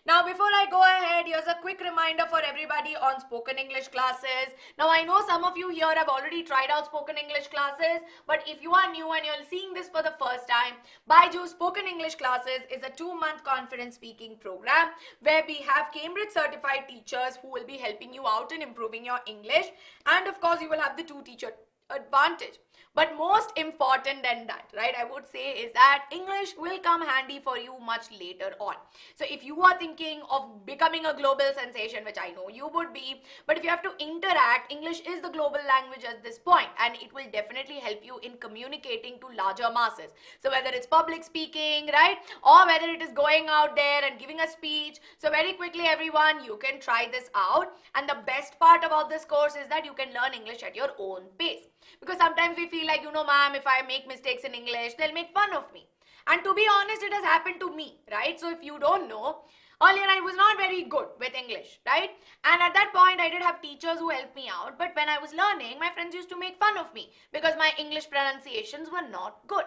Speaker 1: Now, before I go ahead, here's a quick reminder for everybody on spoken English classes. Now, I know some of you here have already tried out spoken English classes, but if you are new and you're seeing this for the first time, BYJU'S Spoken English Classes is a 2-month confidence speaking program where we have Cambridge certified teachers who will be helping you out in improving your English. And of course, you will have the 2-teacher advantage. But most important than that, right, I would say is that English will come handy for you much later on. So if you are thinking of becoming a global sensation, which I know you would be, but if you have to interact, English is the global language at this point, and it will definitely help you in communicating to larger masses. So whether it's public speaking, right, or whether it is going out there and giving a speech. So very quickly, everyone, you can try this out. And the best part about this course is that you can learn English at your own pace. Because sometimes we feel like, ma'am, if I make mistakes in English, they'll make fun of me. And to be honest, it has happened to me, right? So if you don't know, earlier I was not very good with English, right? And at that point, I did have teachers who helped me out. But when I was learning, my friends used to make fun of me because my English pronunciations were not good.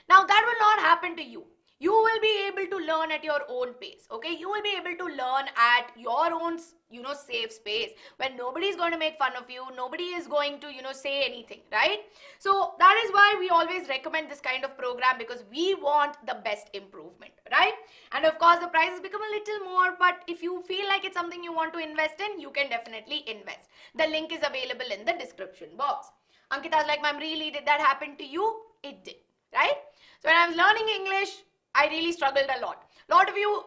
Speaker 1: Now, that will not happen to you. You will be able to learn at your own pace, okay? You will be able to learn at your own, safe space, when nobody is going to make fun of you, nobody is going to, say anything, right? So that is why we always recommend this kind of program, because we want the best improvement, right? And of course, the prices become a little more, but if you feel like it's something you want to invest in, you can definitely invest. The link is available in the description box. Ankita's like, ma'am, really, did that happen to you? It did, right? So when I was learning English, I really struggled a lot. A lot of you,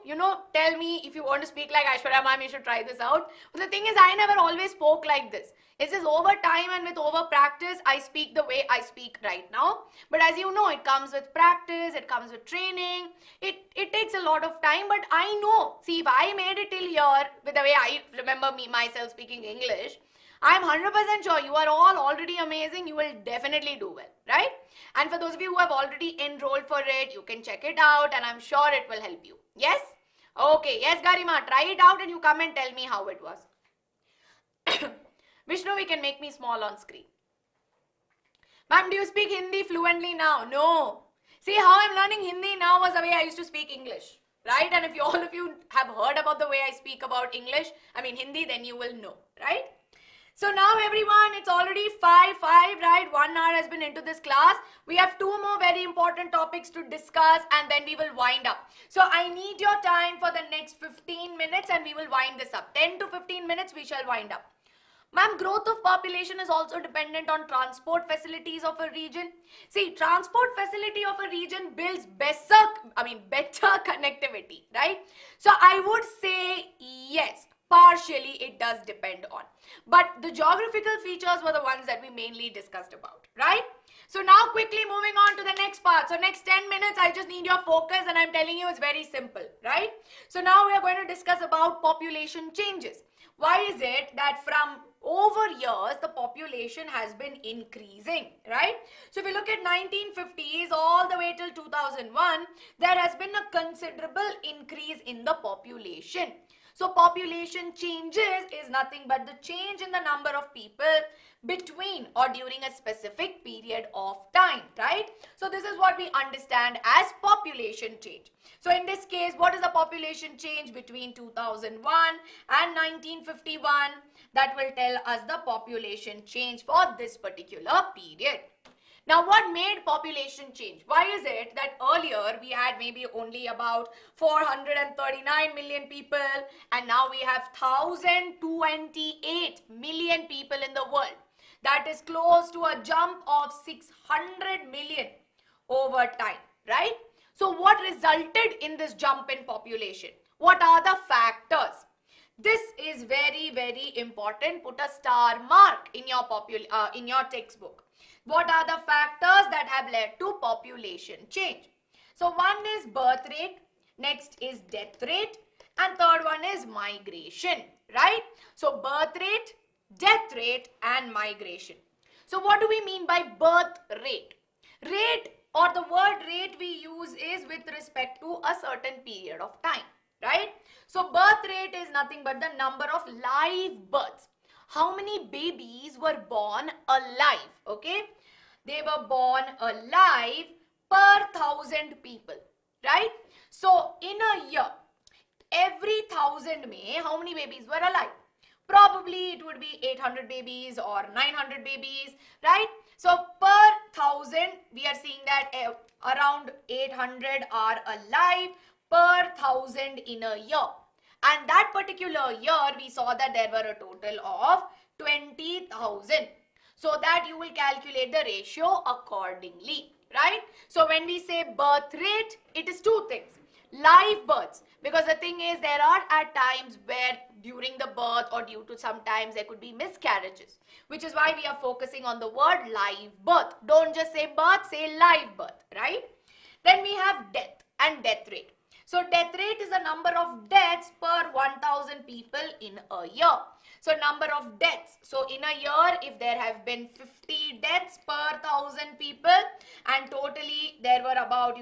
Speaker 1: tell me if you want to speak like Aishwarya ma'am, you should try this out. But the thing is, I never always spoke like this. It's just over time and with over practice, I speak the way I speak right now. But as you know, it comes with practice, it comes with training. It takes a lot of time, but I know. See, if I made it till here with the way I remember myself speaking English, I'm 100% sure you are all already amazing. You will definitely do well, right? And for those of you who have already enrolled for it, you can check it out and I'm sure it will help you. Yes? Okay. Yes, Garima, try it out and you come and tell me how it was. Vishnu, we can make me small on screen. Ma'am, do you speak Hindi fluently now? No. See, how I'm learning Hindi now was the way I used to speak English, right? And if all of you have heard about the way I speak about Hindi, then you will know, right? So now everyone, it's already 5:05, right? 1 hour has been into this class. We have 2 more very important topics to discuss and then we will wind up. So I need your time for the next 15 minutes and we will wind this up. 10 to 15 minutes we shall wind up. Ma'am, growth of population is also dependent on transport facilities of a region. See, transport facility of a region builds better connectivity, right? So I would say yes. Partially, it does depend on. But the geographical features were the ones that we mainly discussed about, right? So now quickly moving on to the next part. So next 10 minutes, I just need your focus and I'm telling you it's very simple, right? So now we are going to discuss about population changes. Why is it that from over years, the population has been increasing, right? So if we look at 1950s all the way till 2001, there has been a considerable increase in the population. So population changes is nothing but the change in the number of people between or during a specific period of time, right? So this is what we understand as population change. So in this case, what is the population change between 2001 and 1951? That will tell us the population change for this particular period. Now, what made population change? Why is it that earlier we had maybe only about 439 million people and now we have 1028 million people in the world? That is close to a jump of 600 million over time, right? So what resulted in this jump in population? What are the factors? This is very, very important. Put a star mark in your textbook. What are the factors that have led to population change? So one is birth rate, next is death rate, and third one is migration, right? So birth rate, death rate, and migration. So what do we mean by birth rate? Rate, or the word rate we use, is with respect to a certain period of time, right? So birth rate is nothing but the number of live births. How many babies were born alive, okay? They were born alive per 1,000 people, right? So in a year, every 1,000 mein, how many babies were alive? Probably it would be 800 babies or 900 babies, right? So per 1,000, we are seeing that around 800 are alive per 1,000 in a year. And that particular year, we saw that there were a total of 20,000. So that you will calculate the ratio accordingly, right? So when we say birth rate, it is 2 things. Live births, because the thing is, there are at times where during the birth or due to sometimes there could be miscarriages, which is why we are focusing on the word live birth. Don't just say birth, say live birth, right? Then we have death and death rate. So death rate is the number of deaths per 1,000 people in a year. So number of deaths. So in a year, if there have been 50 deaths per 1,000 people and totally there were about,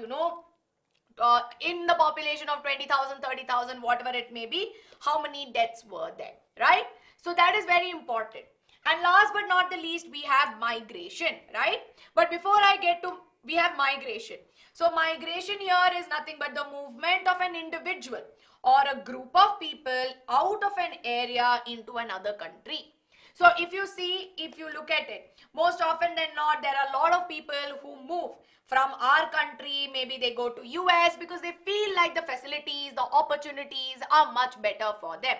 Speaker 1: in the population of 20,000, 30,000, whatever it may be, how many deaths were there, right? So that is very important. And last but not the least, we have migration, right? But before I get to we have migration. So migration here is nothing but the movement of an individual or a group of people out of an area into another country. So if you see, if you look at it, most often than not, there are a lot of people who move from our country. Maybe they go to US because they feel like the facilities, the opportunities are much better for them.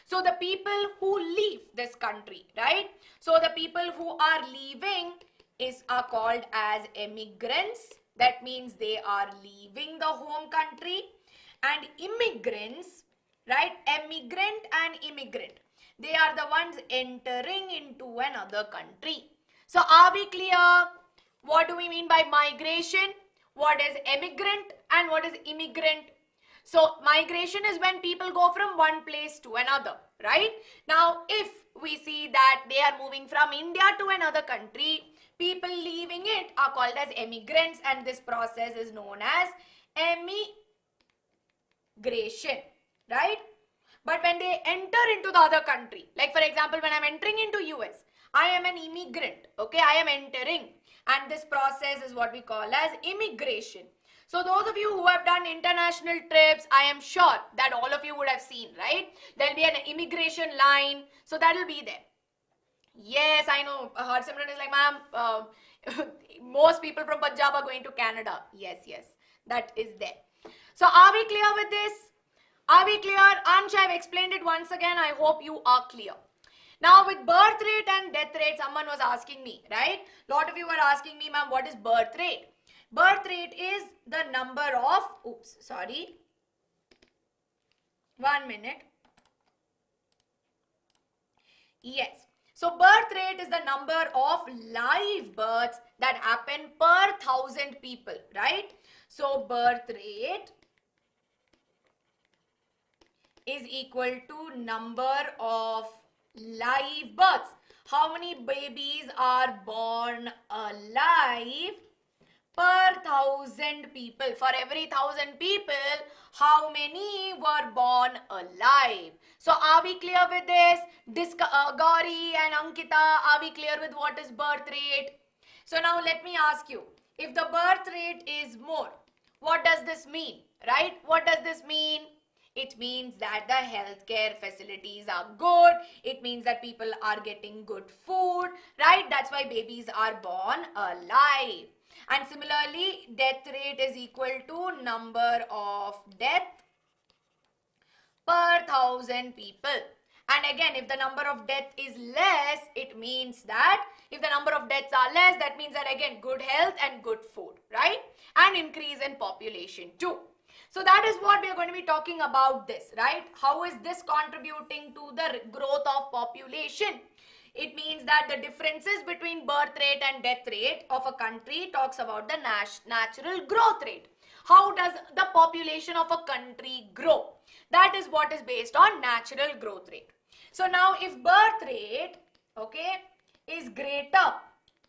Speaker 1: So the people who leave this country, right? So the people who are leaving are called as immigrants. That means they are leaving the home country. And immigrants, right? Emigrant and immigrant, they are the ones entering into another country. So are we clear? What do we mean by migration? What is emigrant and what is immigrant? So migration is when people go from one place to another, right? Now if we see that they are moving from India to another country, people leaving it are called as emigrants, and this process is known as emigration, right? But when they enter into the other country, like for example, when I'm entering into US, I am an immigrant, okay? I am entering, and this process is what we call as immigration. So those of you who have done international trips, I am sure that all of you would have seen, right? There'll be an immigration line, so that will be there. Yes, I know. Harsimran is like, ma'am, most people from Punjab are going to Canada. Yes, that is there. So are we clear with this? Are we clear? Ansh, I've explained it once again. I hope you are clear. Now with birth rate and death rate, someone was asking me, right? A lot of you were asking me, ma'am, what is birth rate? Birth rate is the number of, oops, sorry. 1 minute. Yes. So birth rate is the number of live births that happen per 1,000 people, right? So birth rate is equal to number of live births. How many babies are born alive per 1,000 people? For every 1,000 people, how many were born alive? So are we clear with this? Gauri and Ankita, are we clear with what is birth rate? So now let me ask you, if the birth rate is more, what does this mean, right? What does this mean? It means that the healthcare facilities are good. It means that people are getting good food, right? That's why babies are born alive. And similarly, death rate is equal to number of death per 1,000 people. And again, if the number of death is less, it means that if the number of deaths are less, that means that again, good health and good food, right? And increase in population too. So that is what we are going to be talking about this, right? How is this contributing to the growth of population? It means that the differences between birth rate and death rate of a country talks about the natural growth rate. How does the population of a country grow? That is what is based on natural growth rate. So now if birth rate, okay, is greater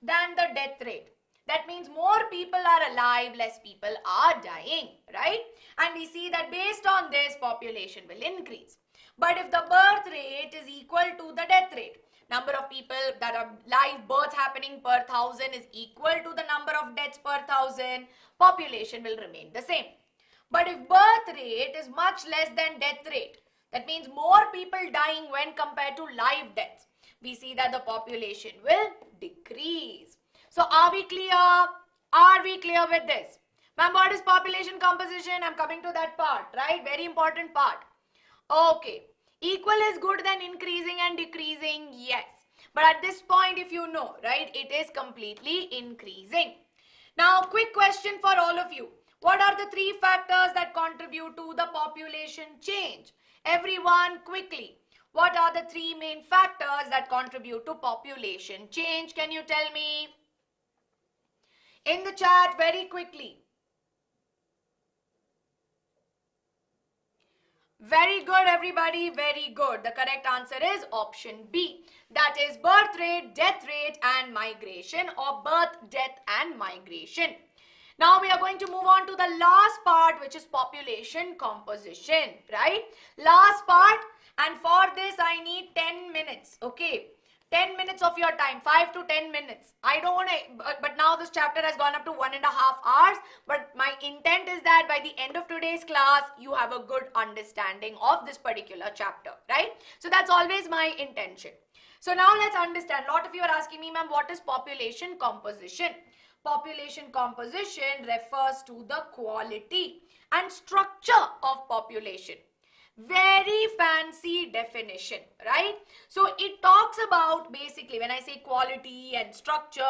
Speaker 1: than the death rate, that means more people are alive, less people are dying, right? And we see that based on this, population will increase. But if the birth rate is equal to the death rate, number of people that are live births happening per 1,000 is equal to the number of deaths per 1,000, population will remain the same. But if birth rate is much less than death rate, that means more people dying when compared to live deaths, we see that the population will decrease. So are we clear? Are we clear with this? Ma'am, what is population composition? I'm coming to that part, right? Very important part. Okay. Equal is good than increasing and decreasing, yes. But at this point, if you know, right, it is completely increasing. Now, quick question for all of you. What are the 3 factors that contribute to the population change? Everyone, quickly. What are the 3 main factors that contribute to population change? Can you tell me? In the chat, very quickly. Very good, everybody. Very good. The correct answer is option B. That is birth rate, death rate and migration, or birth, death and migration. Now we are going to move on to the last part, which is population composition, right? Last part, and for this I need 10 minutes, okay? 10 minutes of your time, 5 to 10 minutes. I don't want to, but now this chapter has gone up to 1.5 hours. But my intent is that by the end of today's class, you have a good understanding of this particular chapter, right? So that's always my intention. So now let's understand. A lot of you are asking me, ma'am, what is population composition? Population composition refers to the quality and structure of population. Very fancy definition, right? So it talks about, basically, when I say quality and structure,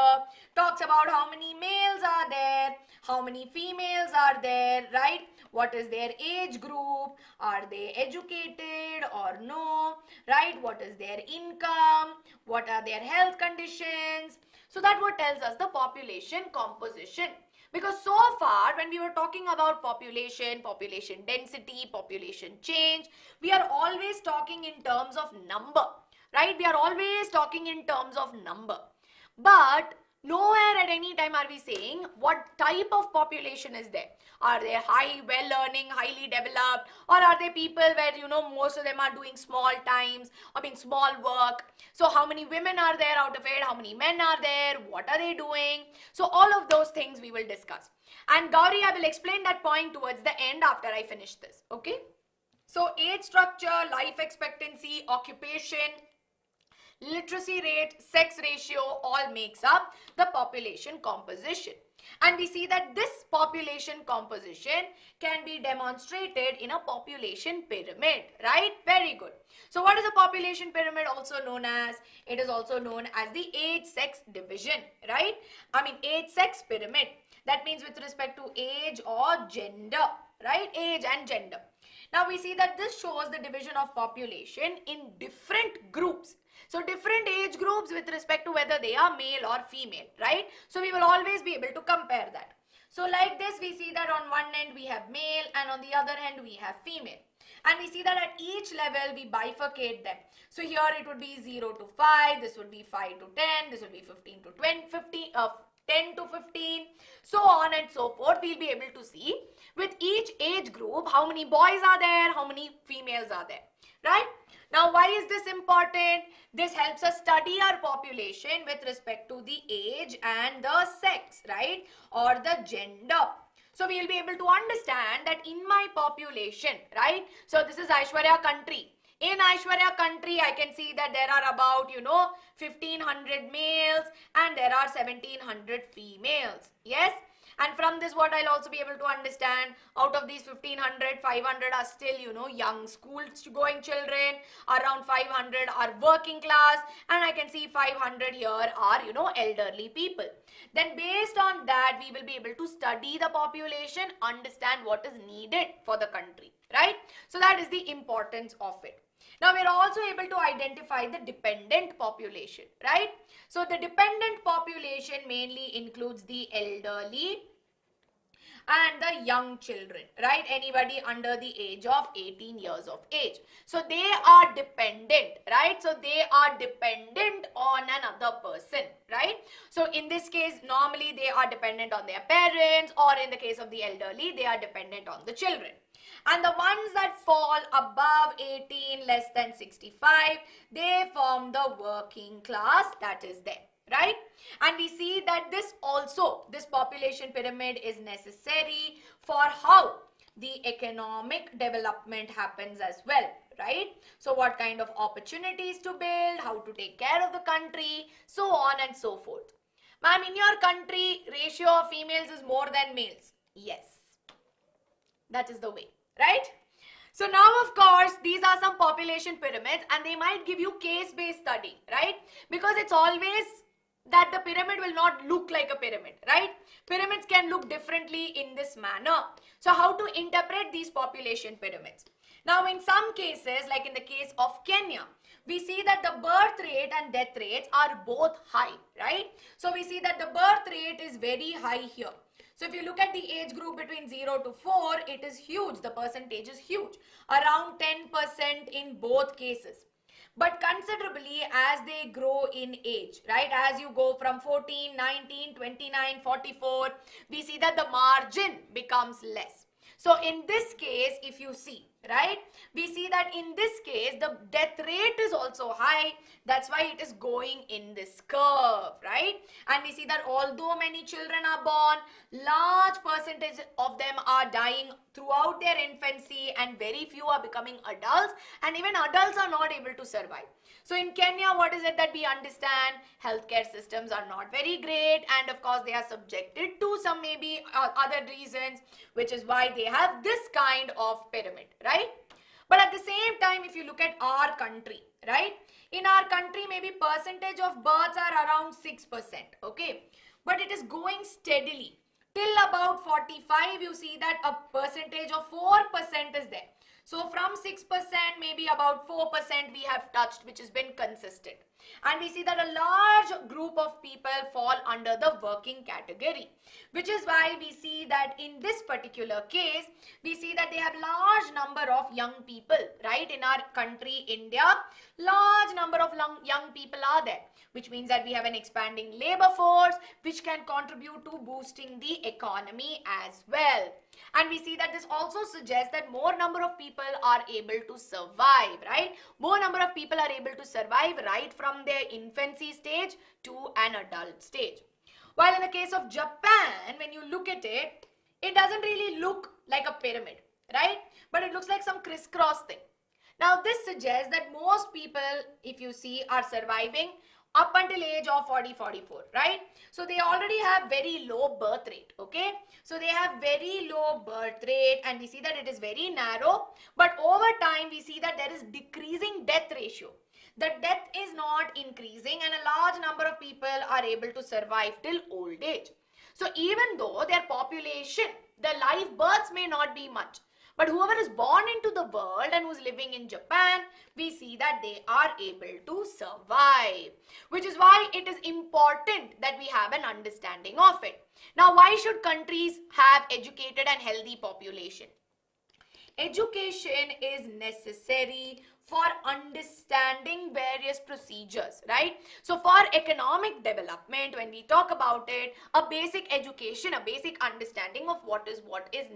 Speaker 1: talks about how many males are there, how many females are there, right? What is their age group? Are they educated or no, right? What is their income? What are their health conditions? So that what tells us the population composition. Because so far, when we were talking about population, population density, population change, we are always talking in terms of number, right? We are always talking in terms of number. But nowhere at any time are we saying what type of population is there. Are they high, well-learning, highly developed, or are they people where, you know, most of them are doing small times, small work? So how many women are there out of it? How many men are there? What are they doing? So all of those things we will discuss. And Gauri, I will explain that point towards the end after I finish this, okay? So age structure, life expectancy, occupation, literacy rate, sex ratio all makes up the population composition. And we see that this population composition can be demonstrated in a population pyramid, right? Very good. So what is a population pyramid also known as? It is also known as the age-sex division, right? Age-sex pyramid. That means with respect to age or gender, right? Age and gender. Now we see that this shows the division of population in different groups. So different age groups with respect to whether they are male or female, right? So we will always be able to compare that. So like this, we see that on one end we have male and on the other end we have female. And we see that at each level we bifurcate them. So here it would be 0 to 5, this would be 5 to 10, this would be 15 to 20, 10 to 15, so on and so forth. We'll be able to see with each age group how many boys are there, how many females are there, right? Now, why is this important? This helps us study our population with respect to the age and the sex, right? Or the gender. So, we will be able to understand that in my population, right? So, this is Aishwarya country. In Aishwarya country, I can see that there are about, 1500 males and there are 1700 females. Yes? And from this, what I'll also be able to understand, out of these 1500, 500 are still, young school-going children. Around 500 are working class. And I can see 500 here are, elderly people. Then based on that, we will be able to study the population, understand what is needed for the country, right? So that is the importance of it. Now, we are also able to identify the dependent population, right? So, the dependent population mainly includes the elderly and the young children, right? Anybody under the age of 18 years of age. So, they are dependent, right? So, they are dependent on another person, right? So, in this case, normally they are dependent on their parents, or in the case of the elderly, they are dependent on the children. And the ones that fall above 18, less than 65, they form the working class that is there, right? And we see that this population pyramid is necessary for how the economic development happens as well, right? So what kind of opportunities to build, how to take care of the country, so on and so forth. Ma'am, in your country, ratio of females is more than males. Yes, that is the way. Right? So now, of course, these are some population pyramids and they might give you case-based study, right? Because it's always that the pyramid will not look like a pyramid, right? Pyramids can look differently in this manner. So how to interpret these population pyramids? Now, in some cases, like in the case of Kenya, we see that the birth rate and death rates are both high, right? So we see that the birth rate is very high here. So if you look at the age group between 0 to 4, it is huge. The percentage is huge. Around 10% in both cases. But considerably as they grow in age, right? As you go from 14, 19, 29, 44, we see that the margin becomes less. So in this case, if you see, right, we see that in this case, the death rate is also high. That's why it is going in this curve, right? And we see that although many children are born, large percentage of them are dying throughout their infancy and very few are becoming adults, and even adults are not able to survive. So in Kenya, what is it that we understand? Healthcare systems are not very great, and of course they are subjected to some maybe other reasons, which is why they have this kind of pyramid, right? But at the same time, if you look at our country, right? In our country, maybe percentage of births are around 6%, okay? But it is going steadily. Till about 45, you see that a percentage of 4% is there. So from 6%, maybe about 4% we have touched, which has been consistent. And we see that a large group of people fall under the working category, which is why we see that in this particular case, we see that they have large number of young people, right? In our country, India, large number of young people are there, which means that we have an expanding labor force, which can contribute to boosting the economy as well. And we see that this also suggests that more number of people are able to survive, right? More number of people are able to survive right from their infancy stage to an adult stage. While in the case of Japan, when you look at it, it doesn't really look like a pyramid, right? But it looks like some crisscross thing. Now this suggests that most people, if you see, are surviving up until age of 40-44, right? So they already have very low birth rate, okay? So they have very low birth rate, and we see that it is very narrow, but over time we see that there is decreasing death ratio. The death is not increasing, and a large number of people are able to survive till old age. So even though their population, the live births may not be much, but whoever is born into the world and who is living in Japan, we see that they are able to survive, which is why it is important that we have an understanding of it. Now, why should countries have educated and healthy population? Education is necessary for understanding various procedures, right? So for economic development, when we talk about it, a basic education, a basic understanding of what is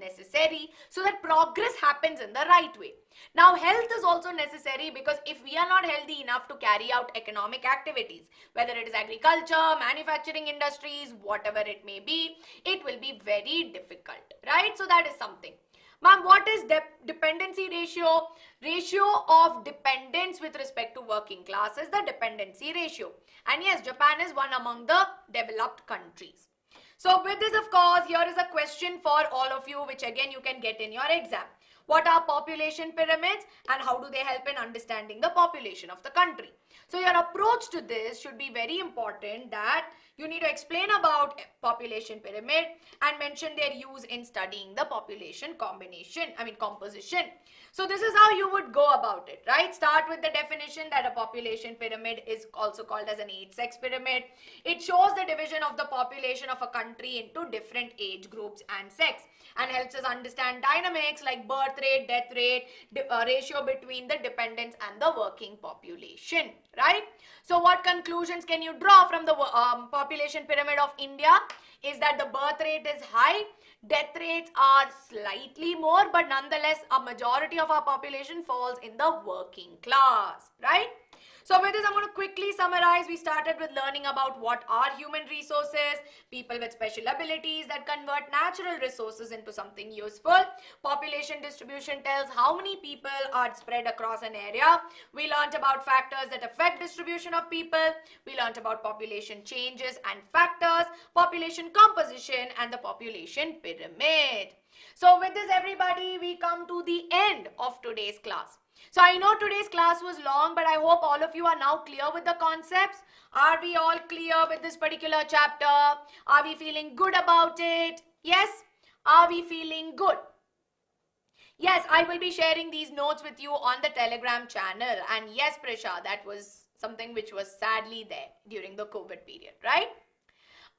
Speaker 1: necessary so that progress happens in the right way. Now health is also necessary, because if we are not healthy enough to carry out economic activities, whether it is agriculture, manufacturing industries, whatever it may be, it will be very difficult, right? So that is something. Ma'am, what is dependency ratio? Ratio of dependence with respect to working class is the dependency ratio. And yes, Japan is one among the developed countries. So with this, of course, here is a question for all of you, which again you can get in your exam. What are population pyramids and how do they help in understanding the population of the country? So your approach to this should be very important, that you need to explain about population pyramid and mention their use in studying the population composition. So this is how you would go about it, right? Start with the definition that a population pyramid is also called as an age-sex pyramid. It shows the division of the population of a country into different age groups and sex, and helps us understand dynamics like birth rate, death rate, ratio between the dependents and the working population, right? So what conclusions can you draw from the population pyramid of India? Is that the birth rate is high, death rates are slightly more, but nonetheless a majority of our population falls in the working class, right? So with this, I'm going to quickly summarize. We started with learning about what are human resources, people with special abilities that convert natural resources into something useful. Population distribution tells how many people are spread across an area. We learned about factors that affect distribution of people. We learned about population changes and factors, population composition, and the population pyramid. So with this, everybody, we come to the end of today's class. So I know today's class was long, but I hope all of you are now clear with the concepts. Are we all clear with this particular chapter? Are we feeling good about it? Yes? Are we feeling good? Yes, I will be sharing these notes with you on the Telegram channel. And yes, Prisha, that was something which was sadly there during the COVID period, right?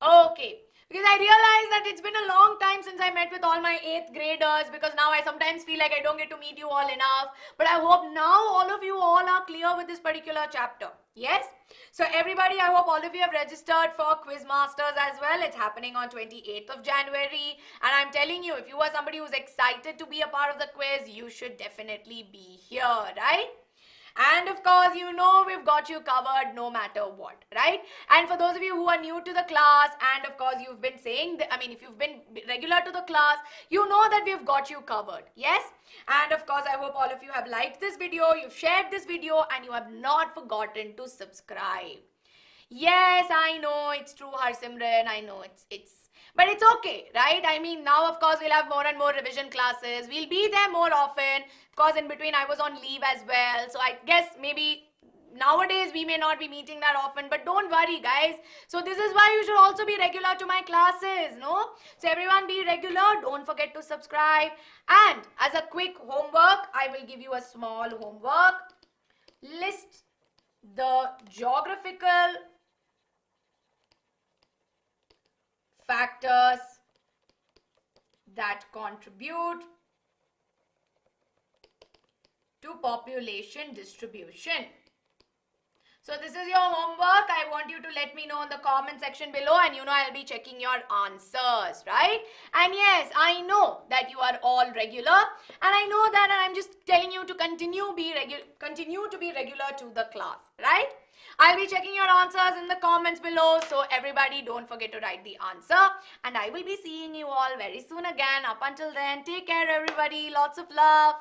Speaker 1: Okay. Because I realized that it's been a long time since I met with all my 8th graders, because now I sometimes feel like I don't get to meet you all enough. But I hope now all of you all are clear with this particular chapter. Yes? So everybody, I hope all of you have registered for Quiz Masters as well. It's happening on 28th of January. And I'm telling you, if you are somebody who's excited to be a part of the quiz, you should definitely be here, right? And of course, you know we've got you covered no matter what, right? And for those of you who are new to the class, and of course you've been saying, if you've been regular to the class, you know that we've got you covered, yes? And of course, I hope all of you have liked this video, you've shared this video, and you have not forgotten to subscribe. Yes, I know it's true, Harsimran. I know but it's okay, right? I mean, now of course we'll have more and more revision classes. We'll be there more often. Of course, in between I was on leave as well. So I guess maybe nowadays we may not be meeting that often, but don't worry, guys. So this is why you should also be regular to my classes, no? So everyone be regular. Don't forget to subscribe. And as a quick homework, I will give you a small homework. List the geographical factors that contribute to population distribution. So this is your homework. I want you to let me know in the comment section below, and you know I'll be checking your answers, right? And yes, I know that you are all regular, and I know that, and I'm just telling you to continue to be regular to the class, right? I'll be checking your answers in the comments below, so everybody don't forget to write the answer, and I will be seeing you all very soon again. Up until then, take care everybody, lots of love.